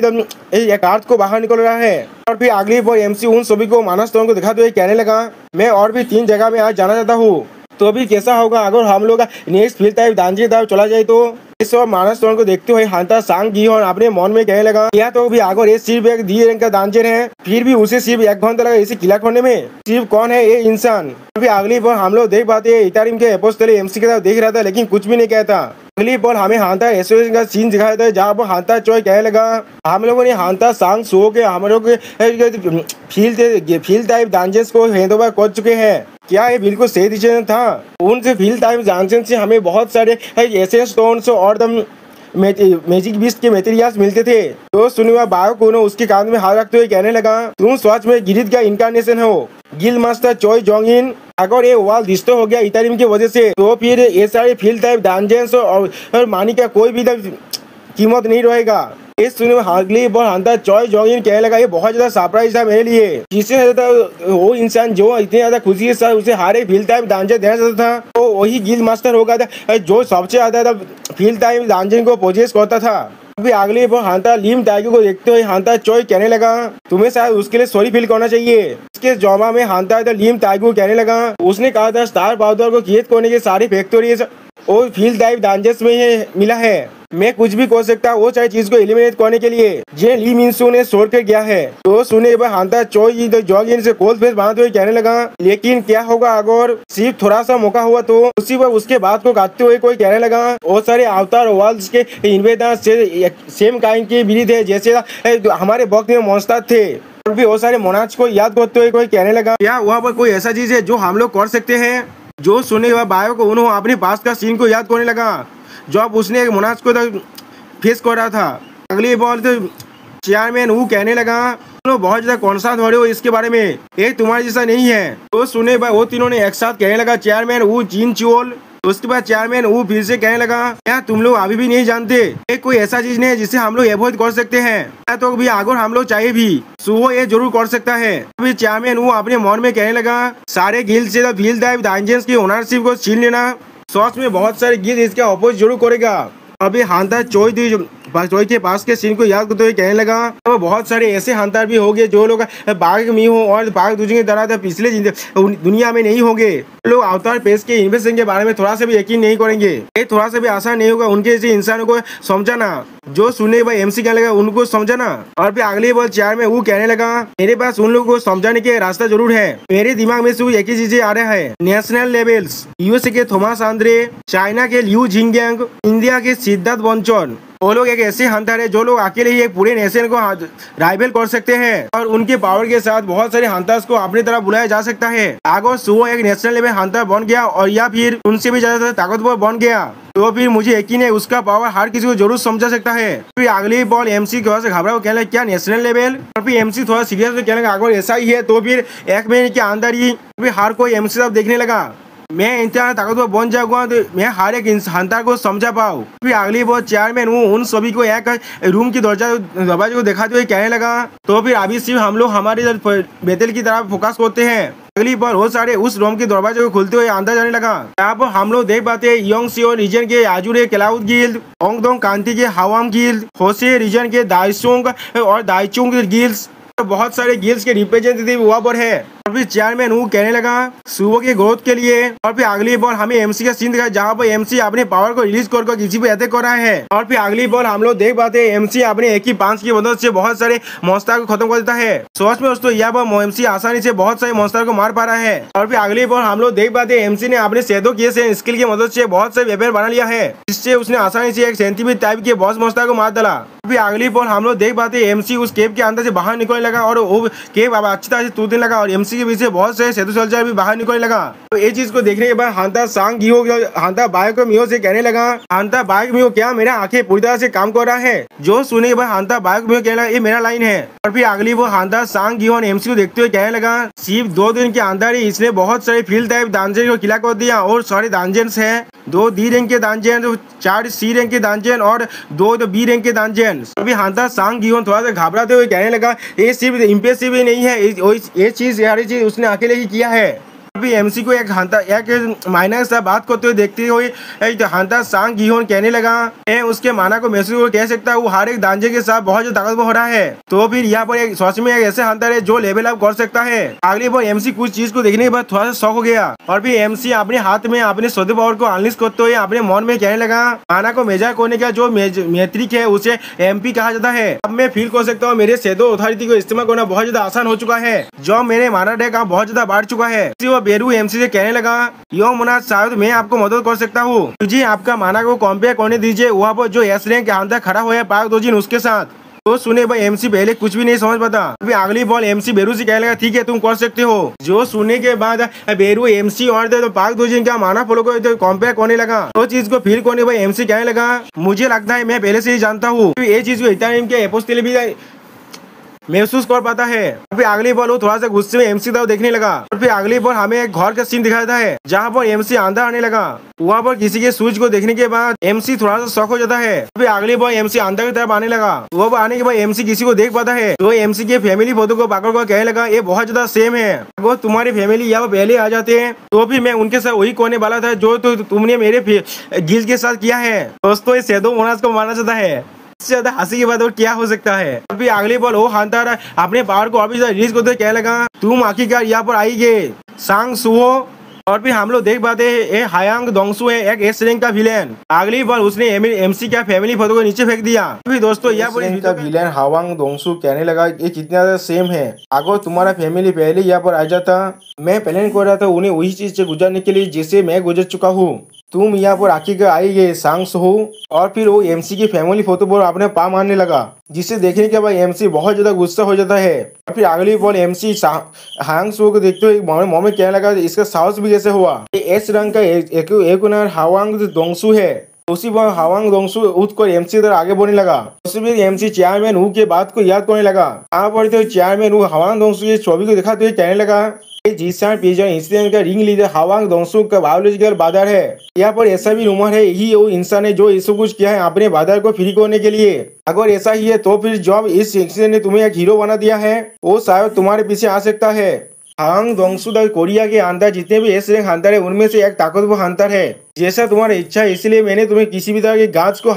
एक अर्थ को बाहर निकल रहा है। और फिर अगली बार एमसी उन सभी को माना स्टोन को दिखाते हुए कहने लगा, मैं और भी 3 जगह में आज जाना चाहता हूँ, तो अभी कैसा होगा अगर हम लोग नेक्स्ट फील्ड टाइप दांजे टाइप चला जाए तो? इस सब माना स्टोन को देखते हुए हंटर सांग गिहोन अपने मन में कहने लगा, या तो भी अगर ये सिर्फ एक डी रैंक का दांजन है, फिर भी उसे सिर्फ 1 घंटा लगा इसे किला खोलने में, सिर्फ कौन है ये इंसान? फिर अगली बार हम लोग देख पाते हैं इतारिम के एपोस्टल एमसी के साथ देख रहा था, लेकिन कुछ भी नहीं कहता। अगली बॉल हमें हंटर एसोसिएशन का सीन दिखाया था, जहाँ पर हंटर चॉय कहने लगा, हम लोगों ने हंटर सांग सो के हम लोग फील्ड टाइप दांजन्स को हैंडओवर कर चुके हैं। क्या ये बिल्कुल सही डिसीजन था? उनसे फील्ड टाइप दांजन से हमें बहुत सारे ऐसे स्टोन्स और मैजिक बीस्ट के मटेरियल्स मिलते थे। तो सुनिवा बायो को उसके कान में हाथ रखते हुए कहने लगा, तुम सच में गिरित का इनकारनेशन हो, गिल्ड मास्टर चॉय जोंगिन। अगर ये वाल डिस्टर्ब हो गया इतारिम की वजह से, तो फिर ये सारे फील्ड टाइप दांजन्स और मानी का कोई भी कीमत नहीं रहेगा। इस सुने अगली बार हंटर चॉय जोंगिन कहने लगा, ये बहुत ज्यादा सरप्राइज था मेरे लिए, जिससे ज्यादा वो इंसान जो इतने ज्यादा खुशी के साथ उसे हारे फील्ड टाइप दांजन देना चाहता था, तो वही गिल्ड मास्टर होगा था जो सबसे ज्यादा फील्ड टाइप दांजन को पोजेस करता था। अभी अगली बार हंटर लिम टाइगर को देखते हुए हंटर चॉय कहने लगा, तुम्हें शायद उसके लिए सॉरी फील करना चाहिए। इसके जवाब में हंटर लिम टाइगर कहने लगा, उसने कहा था स्टार पाउडर को क्रिएट करने के सारी फैक्टरीज और फील्ड टाइप दांजन्स में ही मिला है, मैं कुछ भी कर सकता वो चाहे चीज को एलिमिनेट करने के लिए जे ली मिनसू ने सोच कर गया है। तो सुने हंटर चॉय जॉगिन से कोल्ड फेस बनाते हुए कहने लगा, लेकिन क्या होगा अगर सिर्फ थोड़ा सा मौका हुआ तो? उसी पर उसके बात को काटते हुए कोई कहने लगा, बहुत सारे अवतार वर्ल्ड्स के इन्वेदर सेम काइंड के विधि थे, जैसे हमारे वक्त में मॉन्स्टर थे। और भी बहुत सारे मोनाज को याद करते हुए कोई कहने लगा, क्या वहाँ पर कोई ऐसा चीज है जो हम लोग कर सकते हैं? जो सुने हुआ बायो को उन्होंने अपने पास का सीन को याद करने लगा, जब उसने एक मोनाज को फेस कर रहा था। अगली बॉल तो चेयरमैन वो कहने लगा, बहुत ज्यादा कॉन्सर्न हो रहे हो इसके बारे में, ये तुम्हारे जैसा नहीं है। तो सुने वो तीनों ने एक साथ कहने लगा, चेयरमैन वो जीन चियोल। उसके बाद चेयरमैन वो फिर से कहने लगा, क्या तुम लोग अभी भी नहीं जानते ये कोई ऐसा चीज नहीं है जिसे हम लोग अवॉइड कर सकते हैं, तो भी अगर हम लोग चाहिए भी सुबह ये जरूर कर सकता है। अभी चेयरमैन वो अपने मन में कहने लगा, सारे गिल्ड से व्हील डाइव डंजन्स की ओनरशिप को छीन लेना, सच में बहुत सारे गिल्ड इसका अपोज जरूर करेगा। अभी हंटर चोई के पास के सीन को याद करते हुए कहने लगा, तो बहुत सारे ऐसे हंटर भी होंगे जो लोग बाघ में हो और बाघ दूसरे की तरह पिछले दुनिया में नहीं होंगे। लोग अवतार पेश के इन्वेस्टिंग के बारे में थोड़ा सा भी यकीन नहीं करेंगे। ये थोड़ा सा भी आसान नहीं होगा उनके जैसे इंसानों को समझाना, जो सुनने के बाद एमसी कहने लगा उनको समझाना। और फिर अगली बार चेयर में वो कहने लगा, मेरे पास उन लोगों को समझाने के रास्ता जरूर है। मेरे दिमाग में सिर्फ एक ही चीजें आ रहा है, नेशनल लेवल्स, यूएसए के थॉमस आंद्रे, चाइना के लिू जिंगयांग, इंडिया के सिद्धार्थ बंचन। वो लोग एक ऐसे हंटर है जो लोग अकेले ही एक पूरे नेशन को राइवल कर सकते हैं और उनके पावर के साथ बहुत सारे हंटर्स को अपनी तरफ बुलाया जा सकता है। अगर सुबह एक नेशनल लेवल हंटर बन गया और या फिर उनसे भी ज्यादा ताकतवर बन गया तो फिर मुझे यकीन है उसका पावर हर किसी को जरूर समझा सकता है। फिर अगली बॉल एमसी थोड़ा सा घबरा कहने लगा, क्या नेशनल लेवल? और फिर एमसी थोड़ा सीरियस कहने लगा, अगर ऐसा ही है तो फिर 1 महीने के अंदर ही फिर हर कोई एमसी साहब देखने लगा, मैं इतना ताकतवर बन जाऊंगा तो मैं हर एक हंटर को समझा पाऊँ। फिर अगली बार चेयरमैन वो उन सभी को एक रूम की दरवाजे को दिखाते हुए कहने लगा, तो फिर अभी सिर्फ हम लोग हमारे बेतल की तरफ फोकस करते हैं। अगली बार वो सारे उस रूम के दरवाजे को खुलते हुए अंदर जाने लगा। यहाँ पर हम लोग देख पाते हैं योंग सियो रीजन के आजुरे क्लाउड गिल्ड, ओंगदोंग कांति के हवाम गिल्ड, होसे रीजन के दाइसोंग और दाइचुंग गिल्ड्स, बहुत सारे गिल्ड्स के रिप्रेजेंटेटिव वहाँ पर है। और फिर चेयरमैन वो कहने लगा सुबह के ग्रोथ के लिए। और फिर अगली बॉल हमें एमसी का सीन दिखा जहाँ पर एमसी अपने पावर को रिलीज कर किसी पे अटैक कर रहा है। और फिर अगली बॉल हम लोग देख पाते हैं एमसी अपने एक ही पांच की मदद से बहुत सारे मॉन्स्टर को खत्म कर देता है। सोच में दोस्तों यहाँ पर एमसी आसानी से बहुत सारे मॉन्स्टर को मार पा रहा है। और फिर अगली बॉल हम लोग देख पाते हैं एमसी ने अपने शैडो किए से स्किल की मदद से बहुत सारे वेपन बना लिया है, जिससे उसने आसानी से एक सेंटीमीटर टाइप के बॉस मॉन्स्टर को मार डाला। फिर अगली बॉल हम लोग देख पाते हैं एमसी उस केव के अंदर से बाहर निकलने लगा और वो केव अब अच्छी तरह से टूटने लगा और एमसी के पीछे बहुत से सेतु सोल्जर भी बाहर निकलने लगा। तो ये चीज को देखने के बाद हंटर सांग गियो हंटर बाइक मियो से कहने लगा, हंटर बाइक मियो क्या मेरा आंखें पूरी तरह से काम कर रहा है? जो सुने के बाद हंटर बाइक मियो कहने लगा, ये मेरा लाइन है। और फिर अगली वो हंटर सांग गियो एमसी को देखते हुए कहने लगा, सिर्फ 2 दिन के अंदर ही इसने बहुत सारे फील्ड टाइप डंजन को किला कर दिया और सारे डंजन्स है 2 डी रैंक के डंजन, 4 सी रैंक के डंजन और 2 बी रैंक के डंजन। अभी हंटर सांग गियो थोड़ा सा घबराते हुए कहने लगा, ये सिर्फ इम्प्रेसिव ही नहीं है, ये चीज उसने अकेले ही किया है। अभी एमसी को एक मायना सा बात करते हुए देखते हुए हंटर सांग गियोन कहने लगा, उसके माना को महसूस कह सकता है वो हर एक दांजे के साथ बहुत ज्यादा ताकतवर हो रहा है। तो फिर यहाँ पर सच में एक ऐसे हंटर है जो लेवल अप कर सकता है। अगली बार एमसी कुछ चीज को देखने के बाद थोड़ा सा शॉक हो गया और फिर एमसी अपने हाथ में अपने सौदे पावर को अनलिश करते हुए अपने मन में कहने लगा, माना को मेजर करने का जो मेट्रिक है उसे एमपी कहा जाता है। अब मैं फील कर सकता हूँ मेरे शैडो अथॉरिटी को इस्तेमाल करना बहुत ज्यादा आसान हो चुका है, जो मेरे माना डेक बहुत ज्यादा बढ़ चुका है। बेरू एमसी से कहने लगा, यो मुनाज शायद मैं आपको मदद कर सकता हूँ, तुझे आपका माना को कंपेयर करने दीजिए वहाँ पर जो एस रैंक अंदर खड़ा हुआ है पाक दोजिन उसके साथ। तो सुने भाई एमसी पहले कुछ भी नहीं समझ पाता। अभी अगली बॉल एमसी बेरू से कहने लगा, ठीक है तुम कर सकते हो। जो सुनने के बाद बेरू एमसी और तो पाक दोजिन का माना फॉलो को तो कंपेयर करने लगा। तो चीज को फील करने भाई एमसी कहने लगा, मुझे लगता है मैं पहले से ही जानता हूँ ये चीज को इटानियम के एपोस्टिल भी महसूस कर पाता है। फिर अगली बॉल वो थोड़ा सा गुस्से में एमसी को देखने लगा। और फिर अगली बॉल हमें एक घर का सीन दिखाता है जहाँ पर एमसी अंदर आने लगा। वहाँ पर किसी के सूज को देखने के बाद एमसी थोड़ा सा शॉक हो जाता है। फिर अगली बॉल एमसी अंदर की तरफ आने लगा। वो आने के बाद एमसी किसी को देख पाता है तो एमसी के फैमिली फोटो को पकड़ कर कहने लगा, ये बहुत ज्यादा सेम है, अगर तुम्हारी फैमिली यहाँ पहले आ जाते हैं तो फिर मैं उनके साथ वही करने वाला था जो तुमने मेरे गिल के साथ किया है। दोस्तों ये शैडो मोनाज को मारना चाहता है, इससे ज्यादा हंसी की बात और क्या हो सकता है। अभी अगली बॉल वो हंटर अपने पावर को अभी रिलीज करते कहने लगा, तुम आखिरकार यहाँ पर आई गए सांग सुहो। और फिर हम लोग देख पाते हैं हायांग दोंगसू है एक एस रैंक का विलेन। अगली बार उसने एमसी का फैमिली फोटो को नीचे फेंक दिया। फिर दोस्तों यहाँ पर विलेन हायांग दोंगसू कहने लगा, ये कितना ज्यादा सेम है, अगर तुम्हारा फैमिली पहले यहाँ पर आ जाता मैं प्लान कर रहा था उन्हें वही चीज से गुजरने के लिए जिसे मैं गुजर चुका हूँ, तुम यहाँ पर आखिरकार आई गए सांग सुहो। और फिर वो एमसी की फैमिली फोटो पर अपने पा मारने लगा, जिसे देखने के बाद एमसी बहुत ज्यादा गुस्सा हो जाता है। और फिर अगली बॉल एमसी हांग सुहो को देखते हुए मोह में कहने लगा, इसका साहस भी कैसे हुआ, ये एस रंग का एक हावांग दोंगसू है। उसी बार हावांग दोंगसू उठकर एमसी तरह आगे बढ़ने लगा। उसी बीच एमसी चेयरमैन हु के बात को याद करने लगा। यहाँ पर तो चेयरमैन हु हावांग दोंगसू की छवि को दिखाते हुए कहने लगा, जीसान पिजन इंसिडेंट का रिंग लीडर हावांग दोंगसू का बायोलॉजिकल बादर है। यहाँ पर ऐसा भी रूमर है यही वो इंसान है जो इसको कुछ किया है अपने बादर को फ्री करने के लिए। अगर ऐसा ही है तो फिर जब इस इंसिडेंट ने तुम्हें एक हीरो बना दिया है वो शायद तुम्हारे पीछे आ सकता है। हावांग दोंगसू कोरिया के अंदर जितने भी एस रैंक हंटर है उनमें से एक ताकतवर हंटर है। जैसा तुम्हारी इच्छा है इसलिए मैंने तुम्हें किसी भी तरह के गाछ को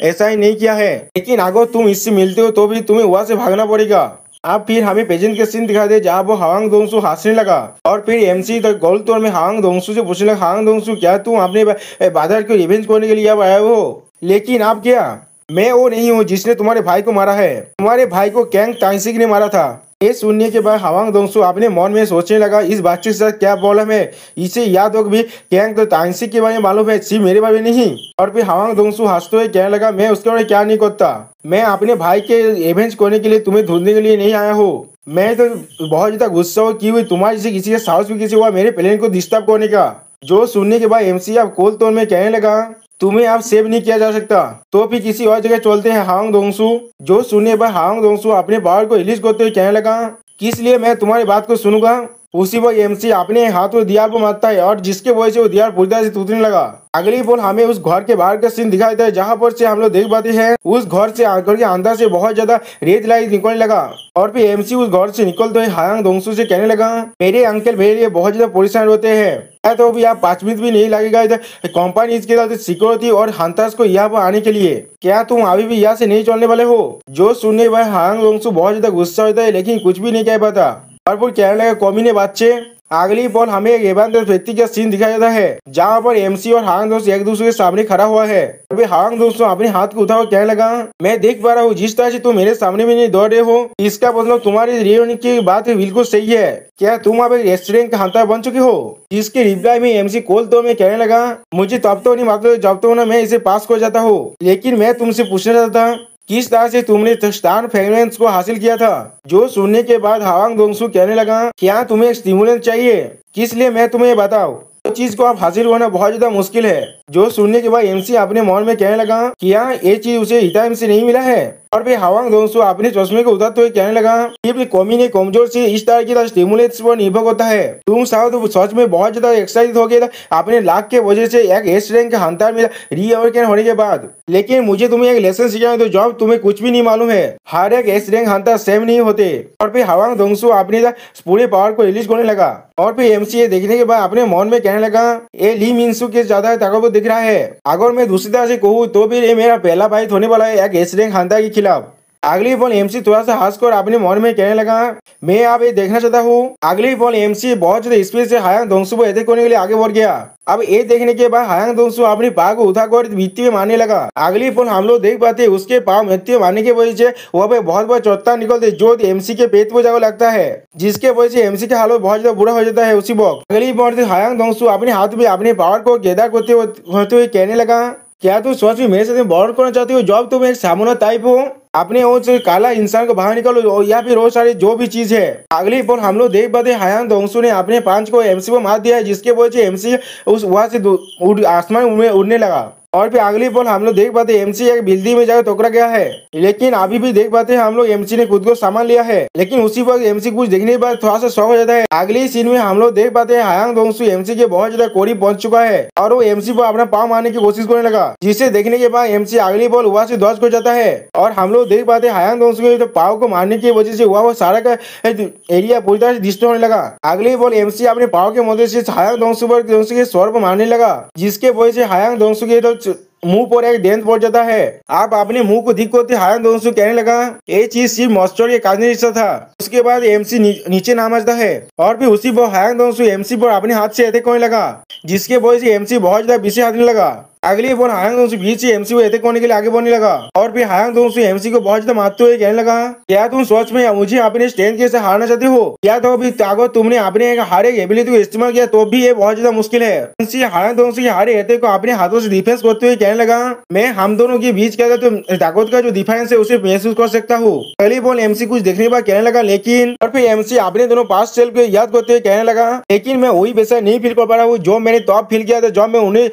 ऐसा ही नहीं किया है, लेकिन अगर तुम इससे मिलते हो तो भी तुम्हें वहां से भागना पड़ेगा। अब फिर हमें पेजेंट के सीन दिखा दे जहाँ वो हावांग दोंगसू हंसने लगा और फिर एमसी द गोल्ड तौर में हावांग दोंगसू से पूछने लगा, हावांग दोंगसू क्या तुम अपने बादर को रिवेंज करने के लिए अब आए हो? लेकिन आप क्या? मैं वो नहीं हूँ जिसने तुम्हारे भाई को मारा है, तुम्हारे भाई को कैंग ताइसिक ने मारा था। ये सुनने के बाद हावांग दोंगसू अपने मन में सोचने लगा इस बच्चे के साथ क्या प्रॉब्लम है, इसे याद हो भी कैंग तो ताइसिक के बारे में मालूम है, सिर्फ मेरे बारे में नहीं। और फिर हावांग दोंगसू हंसते हुए कहने लगा मैं उसके बारे क्या नहीं करता, मैं अपने भाई के एवेंज करने के लिए तुम्हें ढूंढने के लिए नहीं आया हूँ। मैं तो बहुत ज्यादा गुस्सा हो कि हुई तुम्हारी से किसी का साहस भी किसी हुआ मेरे प्लान को डिस्टर्ब करने का। जो सुनने के बाद एमसी अब कोल तौर में कहने लगा तुम्हें अब सेव नहीं किया जा सकता, तो फिर किसी और जगह चलते हैं हावांग दोंगसू। जो सुनने पर हावांग दोंगसू अपने पावर को रिलीज करते हुए कहने लगा किस लिए मैं तुम्हारी बात को सुनूंगा। उसी वक्त एमसी अपने हाथ को दीवार पर मारता है और जिसके वजह से वो दीवार पूरी तरह से टूटने लगा। अगली बोल हमें उस घर के बाहर का सीन दिखाई देता है जहाँ पर से हम लोग देख पाते हैं उस घर से आकर के अंदर से बहुत ज्यादा रेत लाइट निकलने लगा और फिर एमसी उस घर से निकलते हुए हावांग दोंगसू से कहने लगा मेरे अंकल मेरे लिए बहुत ज्यादा परेशान होते हैं, तो भी आप 5 मिनट भी नहीं लगेगा इधर कंपनी इसके साथ सिक्योरिटी और हंटर्स को यहाँ पर आने के लिए, क्या तुम अभी भी यहाँ से नहीं चलने वाले हो? जो सुनने पर हावांग दोंगसू बहुत ज्यादा गुस्सा होता है लेकिन कुछ भी नहीं कह पाता और फिर कहने लगा कमीने बच्चे। अगली बॉल हमें एक एवंतर व्यक्ति का सीन दिखाया जाता है जहाँ पर एमसी और हावांग दोंगसू एक दूसरे के सामने खड़ा हुआ है। अभी हावांग दोंगसू अपने हाथ को उठाकर कहने लगा मैं देख पा रहा हूँ जिस तरह से तुम मेरे सामने में नहीं दौड़ रहे हो इसका मतलब तुम्हारी रियोनिक की बात बिल्कुल सही है, क्या तुम अब एक रेस्टोरेंट का हंटर बन चुके हो? जिसके रिप्लाई में एमसी कोल तो में कहने लगा मुझे तब तो नहीं मालूम जब तो ना मैं इसे पास कर जाता हूँ, लेकिन मैं तुमसे पूछना चाहता किस तरह से तुमने स्टार फ्रेगनेंस को हासिल किया था? जो सुनने के बाद हावांग दोंगसू कहने लगा क्या तुम्हें स्टिमुलेंट चाहिए, किस लिए मैं तुम्हें बताऊं, चीज को आप हासिल होना बहुत ज्यादा मुश्किल है। जो सुनने के बाद एमसी अपने मन में कहने लगा क्या ये चीज उसे हिताइम से नहीं मिला है? और फिर हावांग दोंगसू अपने चश्मे को उतारते हुए कहने लगा ये अपनी कमी ने कमजोर से इस तरह की स्टिमुलेंट्स पर निर्भर करता है, तुम शायद सच में बहुत ज्यादा एक्साइटेड हो गए अपने लाख के वजह से एक एस रैंक के हंटर में रीअवेकन होने के बाद, लेकिन मुझे तुम्हें एक लेसन सिखाना तो जब तुम्हें कुछ भी नहीं मालूम है, हर एक एस रैंक हंटर सेम नहीं होते। और फिर हावांग दोंगसू अपने पूरे पावर को रिलीज करने लगा और फिर एमसी ये देखने के बाद अपने मन में कहने लगा ये ली मिनसू के ज्यादा ताकतवर दिख रहा है, अगर मैं दूसरी तरह से कहूँ तो भी ये मेरा पहला फाइट होने वाला है एक एस रैंक हंटर के खिलाफ। अगली बॉल एमसी थोड़ा सा हंसकर अपने मन में कहने लगा मैं अब ये देखना चाहता हूँ। अगली बॉल एमसी बहुत ज्यादा स्पीड से हावांग दोंगसू को अटैक करने के लिए आगे बढ़ गया। अब ये देखने के बाद हावांग दोंगसू अपने पाव को उठाकर मिट्टी में मारने लगा। अगली बॉल हम लोग देख पाते उसके पाव मिट्टी में मारने की वजह से वहाँ पे बहुत बड़ा चट्टान निकलते जो एमसी के पेट पर जाकर लगता है, जिसके वजह से एमसी का हालत बहुत ज्यादा बुरा हो जाता है। उसी वक्त अगली बॉल हावांग दोंगसू अपने हाथ में अपने पावर को गैदर करते हुए कहने लगा क्या तुम सच में मेरे साथ बॉर्डर करना चाहते हो जब तुम एक सामूना टाइप हो, अपने वो से काला इंसान को बाहर निकालो या फिर वो सारी जो भी चीज है। अगली बॉल हम लोग देख पाते हावांग दोंगसू ने अपने पांच को एमसी को मार दिया है, जिसके वजह से एमसी उस वहां से आसमान में उड़ने लगा। और फिर अगली बॉल हम लोग देख पाते एमसी एक बिल्डिंग में जाकर टकरा गया है, लेकिन अभी भी देख पाते हैं हम लोग एमसी ने खुद को सामान लिया है, लेकिन उसी वक्त एमसी कुछ देखने के बाद थोड़ा सा शॉक हो जाता है। अगली सीन में हम लोग देख पाते हैं हावांग दोंगसू एमसी के बहुत ज्यादा करीब पहुंच चुका है और वो एमसी पर अपना पाँव मारने की कोशिश करने लगा, जिसे देखने के बाद एमसी अगली बॉल वहां से ध्वस्त हो जाता है और हम लोग देख पाते हैं हावांग दोंगसू के पाँव को मारने की वजह से वो सारा का एरिया पूरी तरह से डिस्ट्रॉय होने लगा। अगली बॉल एमसी अपने पाँव के मदद से हावांग दोंगसू के स्वर पर मारने लगा, जिसके वजह से हावांग दोंगसू के मुंह पर एक डेंट पड़ जाता है। आप अपने मुंह को दिख करते हावांग दोंगसू कहने लगा ये चीज सिर्फ मॉस्टर के कारण हिस्सा था। उसके बाद एमसी नीचे नामचता है और फिर उसी पर हावांग दोंगसू एमसी पर अपने हाथ से अटैक करने लगा, जिसके वजह से एमसी बहुत ज्यादा पीछे हटने लगा। अगली बॉल हावांग दोंगसू बीच से एमसी को अटैक करने के लिए आगे बढ़ने लगा और फिर हावांग दोंगसू एमसी को बहुत ज्यादा मारते हुए कहने लगा क्या तुम सच में मुझे अपने स्ट्रेंथ के साथ हारना चाहते हो, या तो अभी अगर तुमने अपने हर एक एबिलिटी को इस्तेमाल किया तो भी ये बहुत ज्यादा मुश्किल है। हावांग दोंगसू के हर अटैक को अपने हाथों से डिफेंस करते हुए कहने लगा मैं हम दोनों के बीच का ताकत का जो डिफरेंस है उसे महसूस कर सकता हूँ। पहली बॉल एमसी कुछ देखने के बाद कहने लगा लेकिन, और फिर एमसी अपने दोनों पास्ट सेल्फ को याद करते हुए कहने लगा लेकिन मैं वही वैसा नहीं फील कर पा रहा हूँ जो मैंने तब फील किया था जब मैं उन्हें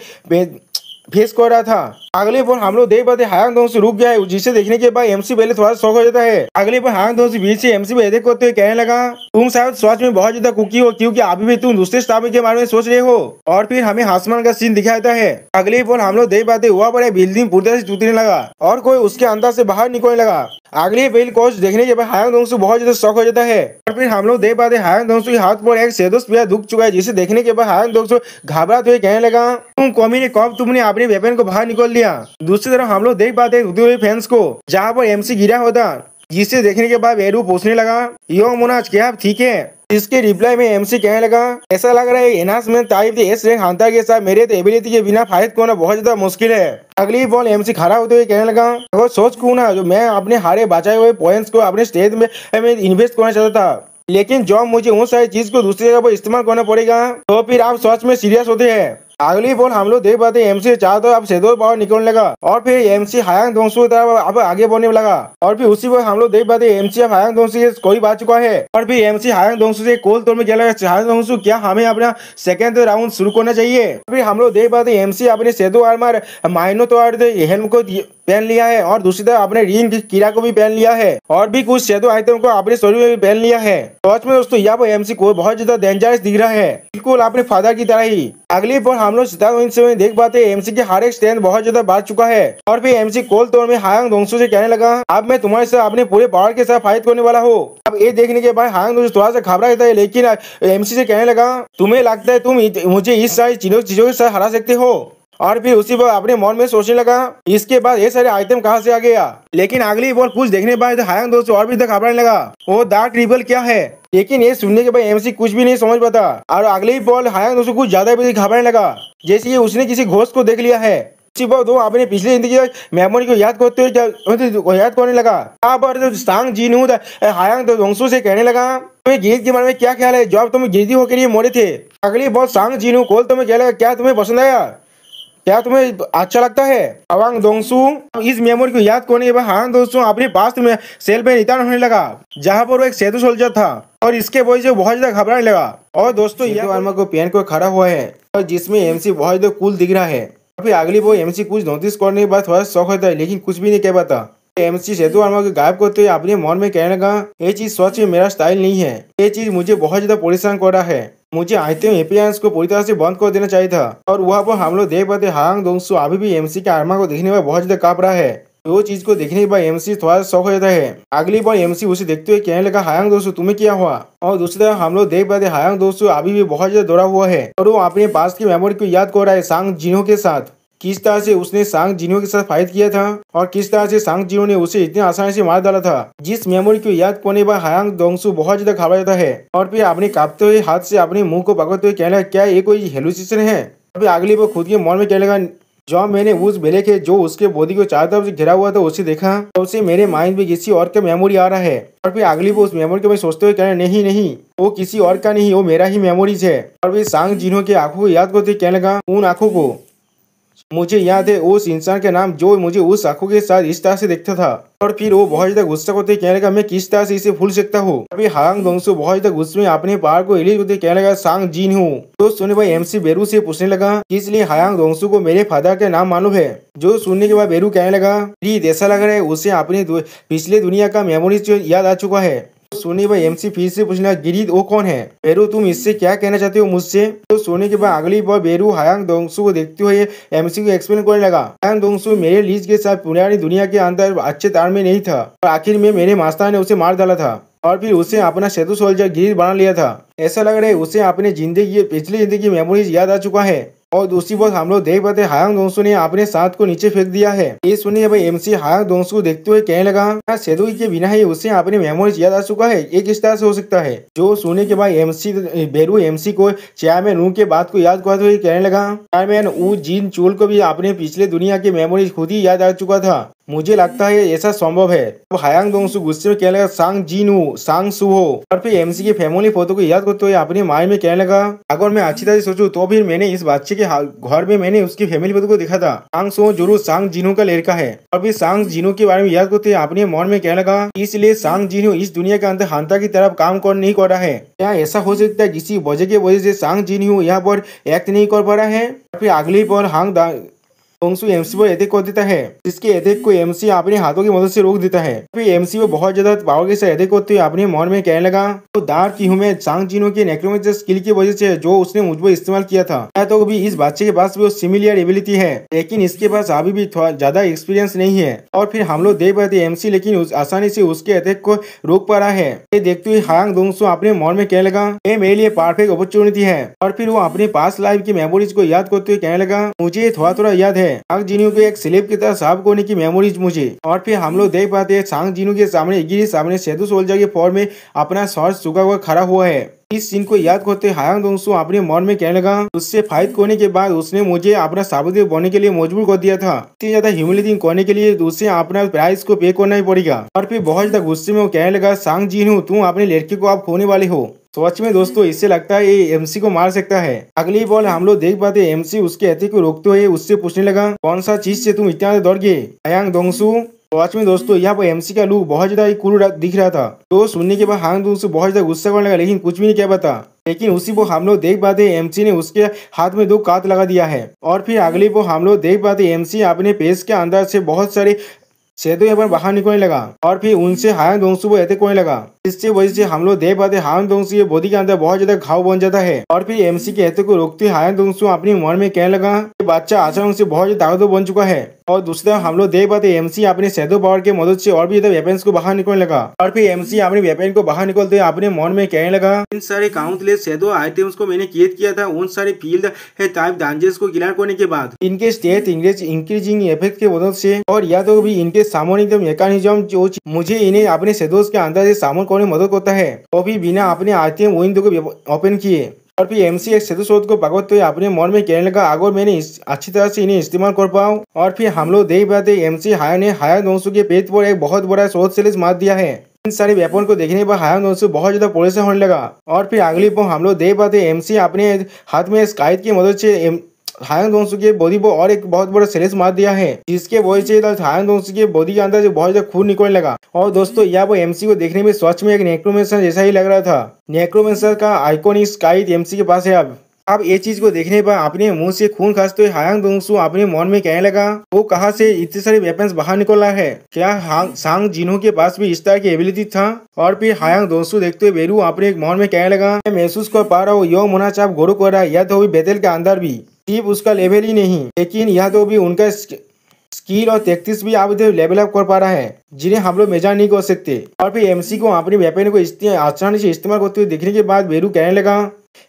फेस कर रहा था। अगले पर हम लोग देख पाते हायांग दोंगसू रुक गया है, जिसे देखने के बाद एमसी पहले थोड़ा शौक हो जाता है। अगले पर हायांग दोंगसू बीच से एमसी को देख करते हुए कहने लगा, तुम शायद सच में बहुत ज्यादा कुकी हो, क्योंकि अभी भी तुम दूसरे स्टाफ के बारे में सोच रहे हो। और फिर हमें आसमान का सीन दिखाया जाता है। अगले पर हम लोग देख पाते वहाँ पर बिल्डिंग पूरी तरह से टूटने लगा और कोई उसके अंदर से बाहर निकलने लगा। अगले पहल कोच देखने के बाद हायांग दोंगसू बहुत ज्यादा शौक हो जाता है। और फिर हम लोग देख पाते हायांग दोंगसू के हाथ पर एक शैडो स्पीयर दुख चुका है, जिसे देखने के बाद हायांग दोंगसू घबराते हुए कहने लगा, तुम कौमी ने कब तुमने अपने वेपन को बाहर निकाल लिया। दूसरी तरफ हम लोग देख पाते रुकते हुए फैंस को, जहाँ पर एमसी गिरा होता, जिसे देखने के बाद वेरू पूछने लगा, यो मोनाज क्या आप ठीक है। इसके रिप्लाई में एमसी कहने लगा, ऐसा लग रहा है enhancement type S rank Hunter के साथ मेरे एबिलिटी के बिना फाइट करना बहुत ज्यादा मुश्किल है। अगली बॉल एमसी खड़ा होते हुए कहने लगा, वो सोच क्यों ना जो मैं अपने हारे बचाए हुए पॉइंट्स को अपने स्टेज में इन्वेस्ट करना चाहता था, लेकिन जब मुझे उन सारी चीज को दूसरी जगह पर इस्तेमाल करना पड़ेगा तो फिर आप सच में सीरियस होते हैं। अगली बॉल हम लोग देख पाते एमसी चाहते अब शैडो पावर निकलने लगा और फिर एमसी हायांग दोंगसू की तरफ अब आगे बढ़ने लगा। और फिर उसी वक्त हम लोग देख पाते एमसी अब हायांग दोंगसू से कोई बात चुका है और फिर एमसी हायांग दोंगसू से कोल तोड़ में क्या लगा, हायांग दोंगसू क्या हमें अपना सेकंड राउंड शुरू करना चाहिए। फिर हम लोग देख पाते एमसी अपने शैडो आर्मर माइनो तो हेल्म को पहन लिया है और दूसरी तरफ अपने रिंग कीड़ा को भी पहन लिया है और भी कुछ शैडो आइटम को अपने शरीर में भी पहन लिया है। सच में दोस्तों यहाँ पर एमसी को बहुत ज्यादा डेंजरस दिख रहा है, बिल्कुल अपने फादर की तरह ही। अगली पर हम लोग से देख पाते एमसी के हर एक स्ट्रेंथ बहुत ज्यादा बढ़ चुका है और फिर एमसी कोल तोड़ में हायांग दोंगसू से कहने लगा, अब मैं तुम्हारे साथ अपने पूरे पावर के साथ फाइट करने वाला हूँ। अब ये देखने के बाद हायांग दोंगसू थोड़ा सा घबरा जाता है, लेकिन एमसी से कहने लगा, तुम्हें लगता है तुम मुझे इस सारी चीजों के साथ हरा सकते हो। और फिर उसी पर अपने मन में सोचने लगा, इसके बाद ये सारे आइटम कहाँ से आ गया। लेकिन अगली बॉल कुछ देखने बाद हायांग दोंगसू और भी घबराने लगा, वो डार्क रिबल क्या है। लेकिन ये सुनने के बाद एमसी कुछ भी नहीं समझ पाता और अगली बॉल हायांग दोंगसू कुछ ज्यादा भी घबराने लगा, जैसे कि उसने किसी घोस्ट को देख लिया है। उसी वक्त वो अपने पिछले जिंदगी की मेमोरी को याद करते हुए याद करने लगा। यहाँ पर सांग जीनू हायांग दोंगसू से कहने लगा, तुम्हें गिरिज के बारे में क्या ख्याल है, जब तुम गिरजी होकर ये मरे थे। अगली बॉल सांग जीनू कोल तुम्हें क्या लगा, क्या तुम्हें पसंद आया, क्या तुम्हें अच्छा लगता है। हायांग दोंगसू इस मेमोरी को याद करने के बाद हायांग दोंगसू अपने पास्ट में सेल पे रिटर्न होने लगा, जहाँ पर वो एक शैडो सोल्जर था और इसके वजह से बहुत ज्यादा घबराने लगा। और दोस्तों ये आर्मर को पहन कर खड़ा हुआ है और जिसमें एमसी बहुत ज्यादा कूल दिख रहा है। और फिर अगली वो एमसी कुछ नोटिस करने के बाद थोड़ा शौक होता है, लेकिन कुछ भी नहीं कह पाता। एमसी शैडो आर्मर को गायब करते हुए अपने मन में कहने लगा, ये चीज सच में मेरा स्टाइल नहीं है, ये चीज मुझे बहुत ज्यादा परेशान कर रहा है, मुझे आइटम एपीएंस को पूरी तरह से बंद कर देना चाहिए था। और वहाँ पर हम लोग देख पाते हायांग दोंगसू अभी भी एमसी के आर्मर को देखने में बहुत ज्यादा कांप रहा है। वो चीज को देखने के बाद एमसी थोड़ा शौक हो जाता है। अगली बार एमसी उसे देखते हुए कहने लगा, हायांग दोंगसू तुम्हें क्या हुआ। और दूसरी तरफ हम लोग देख पाते हायांग दोंगसू अभी भी बहुत ज्यादा दौड़ा हुआ है और वो अपने पास की मेमोरी को याद कर रहा है सांग जिनो के साथ, किस तरह से उसने सांग जिनो के साथ फाइट किया था और किस तरह से सांग जिनो ने उसे इतनी आसानी से मार डाला था। जिस मेमोरी को याद करने पर हायांग दोंगसू बहुत ज्यादा घबरा जाता है और फिर अपने कांपते हुए हाथ से अपने मुंह को पकड़ते हुए कहने लगा, क्या ये कोई हेलुसिनेशन है। अभी अगली वो खुद के मन में कहने लगा, जब मैंने उस बेले के जो उसके बॉडी को चारों तरफ से घिरा हुआ था उसे देखा तो उसे मेरे माइंड में किसी और का मेमोरी आ रहा है। और फिर अगली वो उस मेमोरी को मैं सोचते हुए कहना, नहीं नहीं वो किसी और का नहीं, वो मेरा ही मेमोरीज है। और फिर सांग जिनो के आंखों को याद करते कहने लगा, उन आंखों को मुझे याद है उस इंसान का नाम जो मुझे उस आंखों के साथ इस तरह से देखता था। और फिर वो बहुत ज्यादा गुस्सा करते कहने लगा, मैं किस तरह से इसे भूल सकता हूँ। अभी हायांग दोंगसू बहुत ज्यादा गुस्से में अपने पहाड़ को हिली होते कहने लगा, सांग जीन हूँ। तो सुनने भाई एमसी बेरू से पूछने लगा, इसलिए हायांग दोंगसू को मेरे फादर का नाम मालूम है। जो सुनने के बाद बेरू कहने लगा, प्लीज ऐसा लग रहा है उसे अपने पिछले दुनिया का मेमोरीज याद आ चुका है। सोनी भाई एमसी फिर से पूछना, गिरीद वो कौन है। बेरू तुम इससे क्या कहना चाहते हो मुझसे। तो सोने के बाद अगली बार बेरू हायांग दोंगसू को देखते हुए एमसी को एक्सप्लेन करने लगा, हायांग दोंगसू मेरे लीज के साथ पुरानी दुनिया के अंदर अच्छे तार में नहीं था और आखिर में मेरे मास्टर ने उसे मार डाला था और फिर उसे अपना शैडो सोल्जर गिरीद बना लिया था। ऐसा लग रहा है उसे अपने जिंदगी पिछली जिंदगी मेमोरीज याद आ चुका है। और दूसरी बात हम लोग देख पाते हायांग दोंगसू ने अपने साथ को नीचे फेंक दिया है। ये सुनिए भाई एमसी हायांग दोंगसू को देखते हुए कहने लगा, शैडो के बिना ही उसे अपने मेमोरीज याद आ चुका है, ये किस तरह से हो सकता है। जो सुनने के बाद एमसी बेरू एमसी को चेयरमैन ऊ के बात को याद करते हुए कहने लगा, चेयरमैन ऊ जिन चोल को भी अपने पिछले दुनिया की मेमोरीज खुद ही याद आ चुका था, मुझे लगता है ऐसा संभव है। तो हायांग दोंगसू गुस्से में कहने लगा, सांग जीन हूँ, सांग सू हो। और फिर एमसी के फैमिली फोटो को याद करते हुए अपने माइंड में कहने लगा, अगर मैं अच्छी तरह से सोचूं तो फिर मैंने इस बच्चे के घर में मैंने उसकी फैमिली फोटो को देखा था। सांग सू जरूर सांग जीनू का लड़का है। और फिर सांग जीनू के बारे में याद करते हुए अपने मन में कहने लगा, इसलिए सांग जीनू इस दुनिया के अंदर हंता की तरफ काम नहीं कर रहा है। क्या ऐसा हो सकता है किसी वजह की वजह से सांग जीनू यहाँ पर एक्ट नहीं कर पा रहा है। फिर अगली पर दोंगसू एमसी पर अटैक कर देता है, जिसके अटैक को एमसी अपने हाथों की मदद से रोक देता है। फिर एमसी को बहुत ज्यादा पावर के साथ अटैक करते हुए अपने मन में कहने लगा, तो डार्क ह्यूमन सांग जिनो के नेक्रोमेंसर स्किल की वजह से जो उसने मुझ पर इस्तेमाल किया था, तो भी इस बच्चे के पास भी वो सिमिलर एबिलिटी है, लेकिन इसके पास अभी भी थोड़ा ज्यादा एक्सपीरियंस नहीं है। और फिर हम लोग देख पाते एमसी लेकिन आसानी से उसके अटैक को रोक पा रहा है। ये देखते हुए हायांग दोंगसू अपने मन में कहने लगा, ये मेरे लिए परफेक्ट अपॉर्चुनिटी है। और फिर वो अपने पास्ट लाइफ की मेमोरीज को याद करते हुए कहने लगा, मुझे थोड़ा थोड़ा याद है सांग जिनो को एक स्लेब की तरह साफ करने की मेमोरीज मुझे। और फिर हम लोग देख पाते हैं सांग जिनो के सामने सेतु सोल्जर के फॉर्म में अपना शॉर्ट झुका हुआ खड़ा हुआ है। इस सीन को याद करते हायांग दोंगसू अपने मन में कहने लगा, उससे फाइट करने के बाद उसने मुझे अपना साबुत बनने के लिए मजबूर कर दिया था। इतनी ज्यादा ह्यूमिलेटिंग करने के लिए उसे अपना प्राइस को पे करना ही पड़ेगा। और फिर बहुत ज्यादा गुस्से में वो कहने लगा, सांग जिनो तुम अपने लड़के को आप खोने वाले हो। सच में दोस्तों इससे लगता है ये एमसी को मार सकता है। अगली बॉल हम लोग देख पाते एमसी उसके अटैक को रोकते हुए उससे पूछने लगा, कौन सा चीज से तुम इतना डर गए हायांग दोंगसू। वाच में दोस्तों यहाँ पर एमसी का लुक बहुत ज्यादा कूल दिख रहा था। तो सुनने के बाद हायांग दोंगसू बहुत ज्यादा गुस्सा करने लगा, लेकिन कुछ भी नहीं कह पाता। लेकिन उसी को हम लोग देख पाते एमसी ने उसके हाथ में 2 काट लगा दिया है। और फिर अगली को हम लोग देख पाते एमसी अपने पेज के अंदर से बहुत सारे सेतु यहाँ पर बाहर निकलने लगा और फिर उनसे हायांग दोंगसू को अटैक करने लगा। इससे वजह से हम लोग देख पाते हायांग दोंगसू के बॉडी के अंदर बहुत ज्यादा घाव बन जाता है। और फिर एमसी के अटैक को रोकते हायांग दोंगसू अपने मन में कहने लगा, ये बच्चा अचानक से बहुत ज्यादा ताकतवर बन चुका है। और दूसरा हम लोग देख पाते एमसी अपने शैडो पावर के मदद से और भी ज्यादा वेपन्स को बाहर निकलने लगा। और फिर एमसी अपने वेपन को बाहर निकलते अपने मन में कहने लगा, इन सारे काउंटलेस शैडो आइटम्स को मैंने क्रिएट किया था उन सारे फील्ड टाइप डांजर्स को क्लियर करने के बाद। इनके स्टेट इंक्रीजिंग इफेक्ट के मदद से और या तो भी इनके सामोनिक मैकेनिज्म जो मुझे इन्हें अपने शैडोज के अंदर से सामन करने में मदद करता है, वो भी बिना अपने आइटम विंडो को ओपन किए। और फिर एमसी एक सेतु शोध को भगवत हुए अपने मन में कहने लगा, अगर मैंने अच्छी तरह से इन्हें इस्तेमाल कर पाऊँ। और फिर हम लोग देख पाते एमसी हायांग दोंगसू के पेट पर एक बहुत बड़ा शॉर्ट स्लेज मार दिया है। इन सारे वेपन को देखने पर हायांग दोंगसू बहुत ज्यादा परेशान होने लगा। और फिर अगली पर हम लोग देख पाते एमसी अपने हाथ में स्काइट की मदद से हायांग दोंगसू के बॉडी पर और एक बहुत बड़ा स्लेज मार दिया है, जिसके वजह से हायांग दोंगसू के बॉडी के अंदर से बहुत ज्यादा खून निकलने लगा। और दोस्तों यहाँ पर एमसी को देखने में सच में एक नेक्रोमेंसर जैसा ही लग रहा था। नेक्रोमेंसर का आइकॉनिक स्काइट एमसी के पास है। अब ये चीज को देखने पर अपने मुंह से खून खासते हुए हायांग दोंगसू अपने मन में कहने लगा, वो कहाँ से इतने सारे वेपन्स बाहर निकल रहा है, क्या सांग जिनो के पास भी इस तरह की एबिलिटी था। और फिर हायांग दोंगसू देखते हुए बेरू अपने मन में कहने लगा, मैं महसूस कर पा रहा हूँ यो मोनाचाप गोरो कर रहा है, या तो भी बेतल के अंदर भी सिर्फ उसका लेवल ही नहीं, लेकिन यह तो भी उनका स्किल और टैक्टिक्स भी आप लेवल अप कर पा रहा है, जिन्हें हम लोग मेजर नहीं कर सकते। और फिर एमसी को अपने वेपन को आसानी से इस्तेमाल करते हुए देखने के बाद बेरू कहने लगा,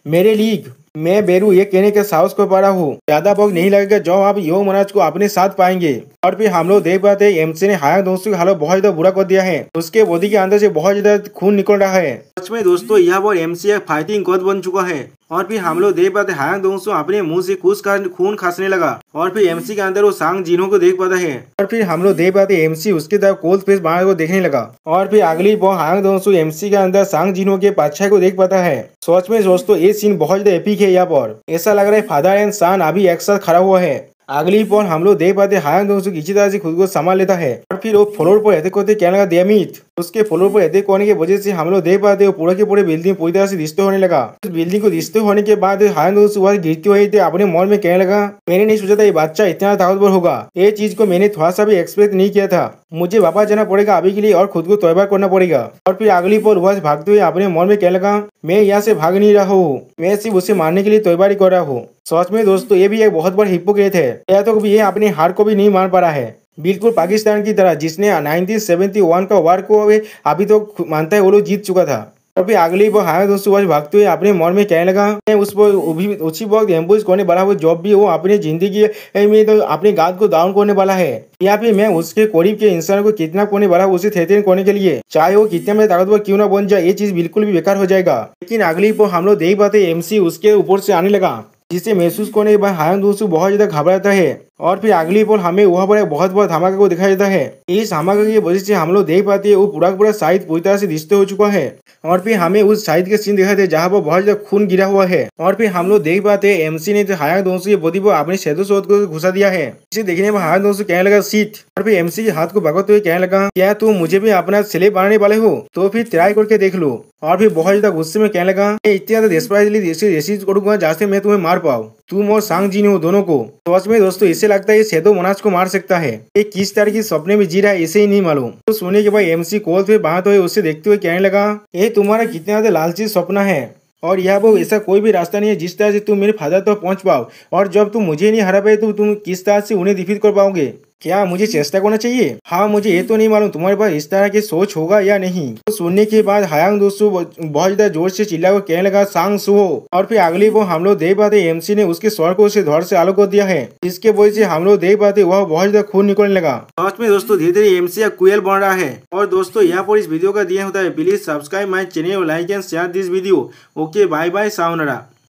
मेरे लीग मैं बेरू ये कहने का साहस कर पा रहा हूँ, ज्यादा वक्त नहीं लगेगा जब आप यो मोनाज को अपने साथ पाएंगे। और फिर हम लोग देख पाते हैं एमसी ने हायांग दोंगसू की हालत बहुत ज्यादा बुरा कर दिया है, उसके बॉडी के अंदर से बहुत ज्यादा खून निकल रहा है। सच में दोस्तों यह पर एमसी एक फाइटिंग गॉड बन चुका है। और फिर हम लोग देख पाते हायांग दोंगसू अपने मुंह से खून खासने लगा। और फिर एमसी के अंदर वो सांग जिनो को देख पाता है। और फिर हम लोग देख पाते एमसी उसके तरफ कोल्ड फेस बनाने को देखने लगा। और फिर अगली बार हायांग दोंगसू एमसी के अंदर सांग जिनो के पाछाई को देख पाता है। सच में दोस्तों ये सीन बहुत ज्यादा एपिक है। यहाँ पर ऐसा लग रहा है फादर एंड सन अभी एक साथ खड़ा हुआ है। अगली पर हम लोग देख पाते हायांग दोंगसू किसी तरह से खुद को संभाल लेता है। और फिर वो फ्लोर पर अटैक करते क्या लगा देमित, उसके फ्लोर पर अटैक करने की वजह से हम लोग देख पाते वो पूरा के पूरे बिल्डिंग पूरी तरह से डिस्ट्रॉय होने लगा। उस बिल्डिंग को डिस्ट्रॉय होने के बाद हायांग दोंगसू वहां गिरते हुए अपने मन में कहने लगा, मैंने नहीं सोचा था ये बच्चा इतना ताकतवर होगा, ये चीज को मैंने थोड़ा सा भी एक्सपेक्ट नहीं किया था। मुझे वापस जाना पड़ेगा अभी के लिए और खुद को तौबा करना पड़ेगा। और फिर अगली पर वहां से भागते हुए अपने मन में कहने लगा, मैं यहाँ से भाग नहीं रहा हूँ, मैं सिर्फ उसे मारने के लिए तैयारी कर रहा हूँ। सच में दोस्तों ये भी एक बहुत बड़ा हिपोक्रेट है। या तो ये अपने हार को भी नहीं मान पा रहा है, बिल्कुल पाकिस्तान की तरह जिसने 1971 का वार को अभी तो मानता है वो लोग जीत चुका था। और फिर अगली बार हायांग दोंगसू भागते हुए अपने मन में कहने लगा, मैं उसी वक्त एम्बुश करने वाला वो जॉब भी वो अपनी जिंदगी में तो अपने गाद को डाउन करने वाला है, या फिर मैं उसके करीब के इंसान को किडनैप करने वाला उसे थ्रेटन करने के लिए, चाहे वो कितना में ताकतवर क्यों ना बन जाए, ये चीज बिल्कुल भी बेकार हो जाएगा। लेकिन अगली बार हम लोग देख पाते एमसी उसके ऊपर से आने लगा, जिसे महसूस करने के बाद हायांग दोंगसू बहुत ज्यादा घबराता है। और फिर अगली पल हमें वहाँ पर एक बहुत बड़ा धमाका को दिखाई देता है। इस धमाके की वजह से हम लोग देख पाते हैं वो पूरा साइड पूरी तरह से डिस्ट्रॉय हो चुका है। और फिर हमें उस साइड के सीन दिखाई दे जहाँ पर बहुत ज्यादा खून गिरा हुआ है। और फिर हम लोग देख पाते हैं एमसी ने हायांग दोंगसू की बॉडी पर अपने शैडो शॉट को घुसा दिया है। इसे देखने में हायांग दोंगसू कहने लगा सीट। और फिर एमसी के हाथ को भगाते हुए कहने लगा, क्या तुम मुझे भी अपना स्लेव बनाने वाले हो, तो फिर ट्राई करके देख लो। और फिर बहुत ज्यादा गुस्से में कहने लगा, मैं इतनी ज्यादा डेस्परेटली करूंगा जहाँ से मैं तुम्हें मार पाऊँ, तुम और सांग जिनो दोनों को। तो में दोस्तों इससे लगता है ये सेतो मोनाज को मार सकता है। ये किस तरह की सपने में जी रहा है इसे ही नहीं मालूम। तो सोने के बाद MC कॉल पे बात हुई, उससे देखते हुए कहने लगा, ये तुम्हारा कितना ज्यादा लालची सपना है और यहाँ पर ऐसा कोई भी रास्ता नहीं है जिस तरह से तुम मेरे फादर तक पहुंच पाओ, और जब तुम मुझे नहीं हरा पाए तो तुम किस तरह से उन्हें डिफीट कर पाओगे। क्या मुझे चेष्टा करना चाहिए? हाँ, मुझे ये तो नहीं मालूम तुम्हारे पास इस तरह की सोच होगा या नहीं। तो सुनने के बाद हायांग दोस्तों बहुत ज्यादा जोर से चिल्लाकर कहने लगा, सांग सुहो। और फिर अगली वो हम लोग देख पाते MC ने उसके स्वर को उसे धड़ से अलग कर दिया है। इसके वजह से हम लोग देख पाते वह बहुत ज्यादा खून निकलने लगा। सच में दोस्तों धीरे धीरे MC या कुएल बन रहा है। और दोस्तों यहाँ पर इस वीडियो का दिया होता है, प्लीज सब्सक्राइब माई चैनल और like and share this video. Okay, bye bye, sayonara.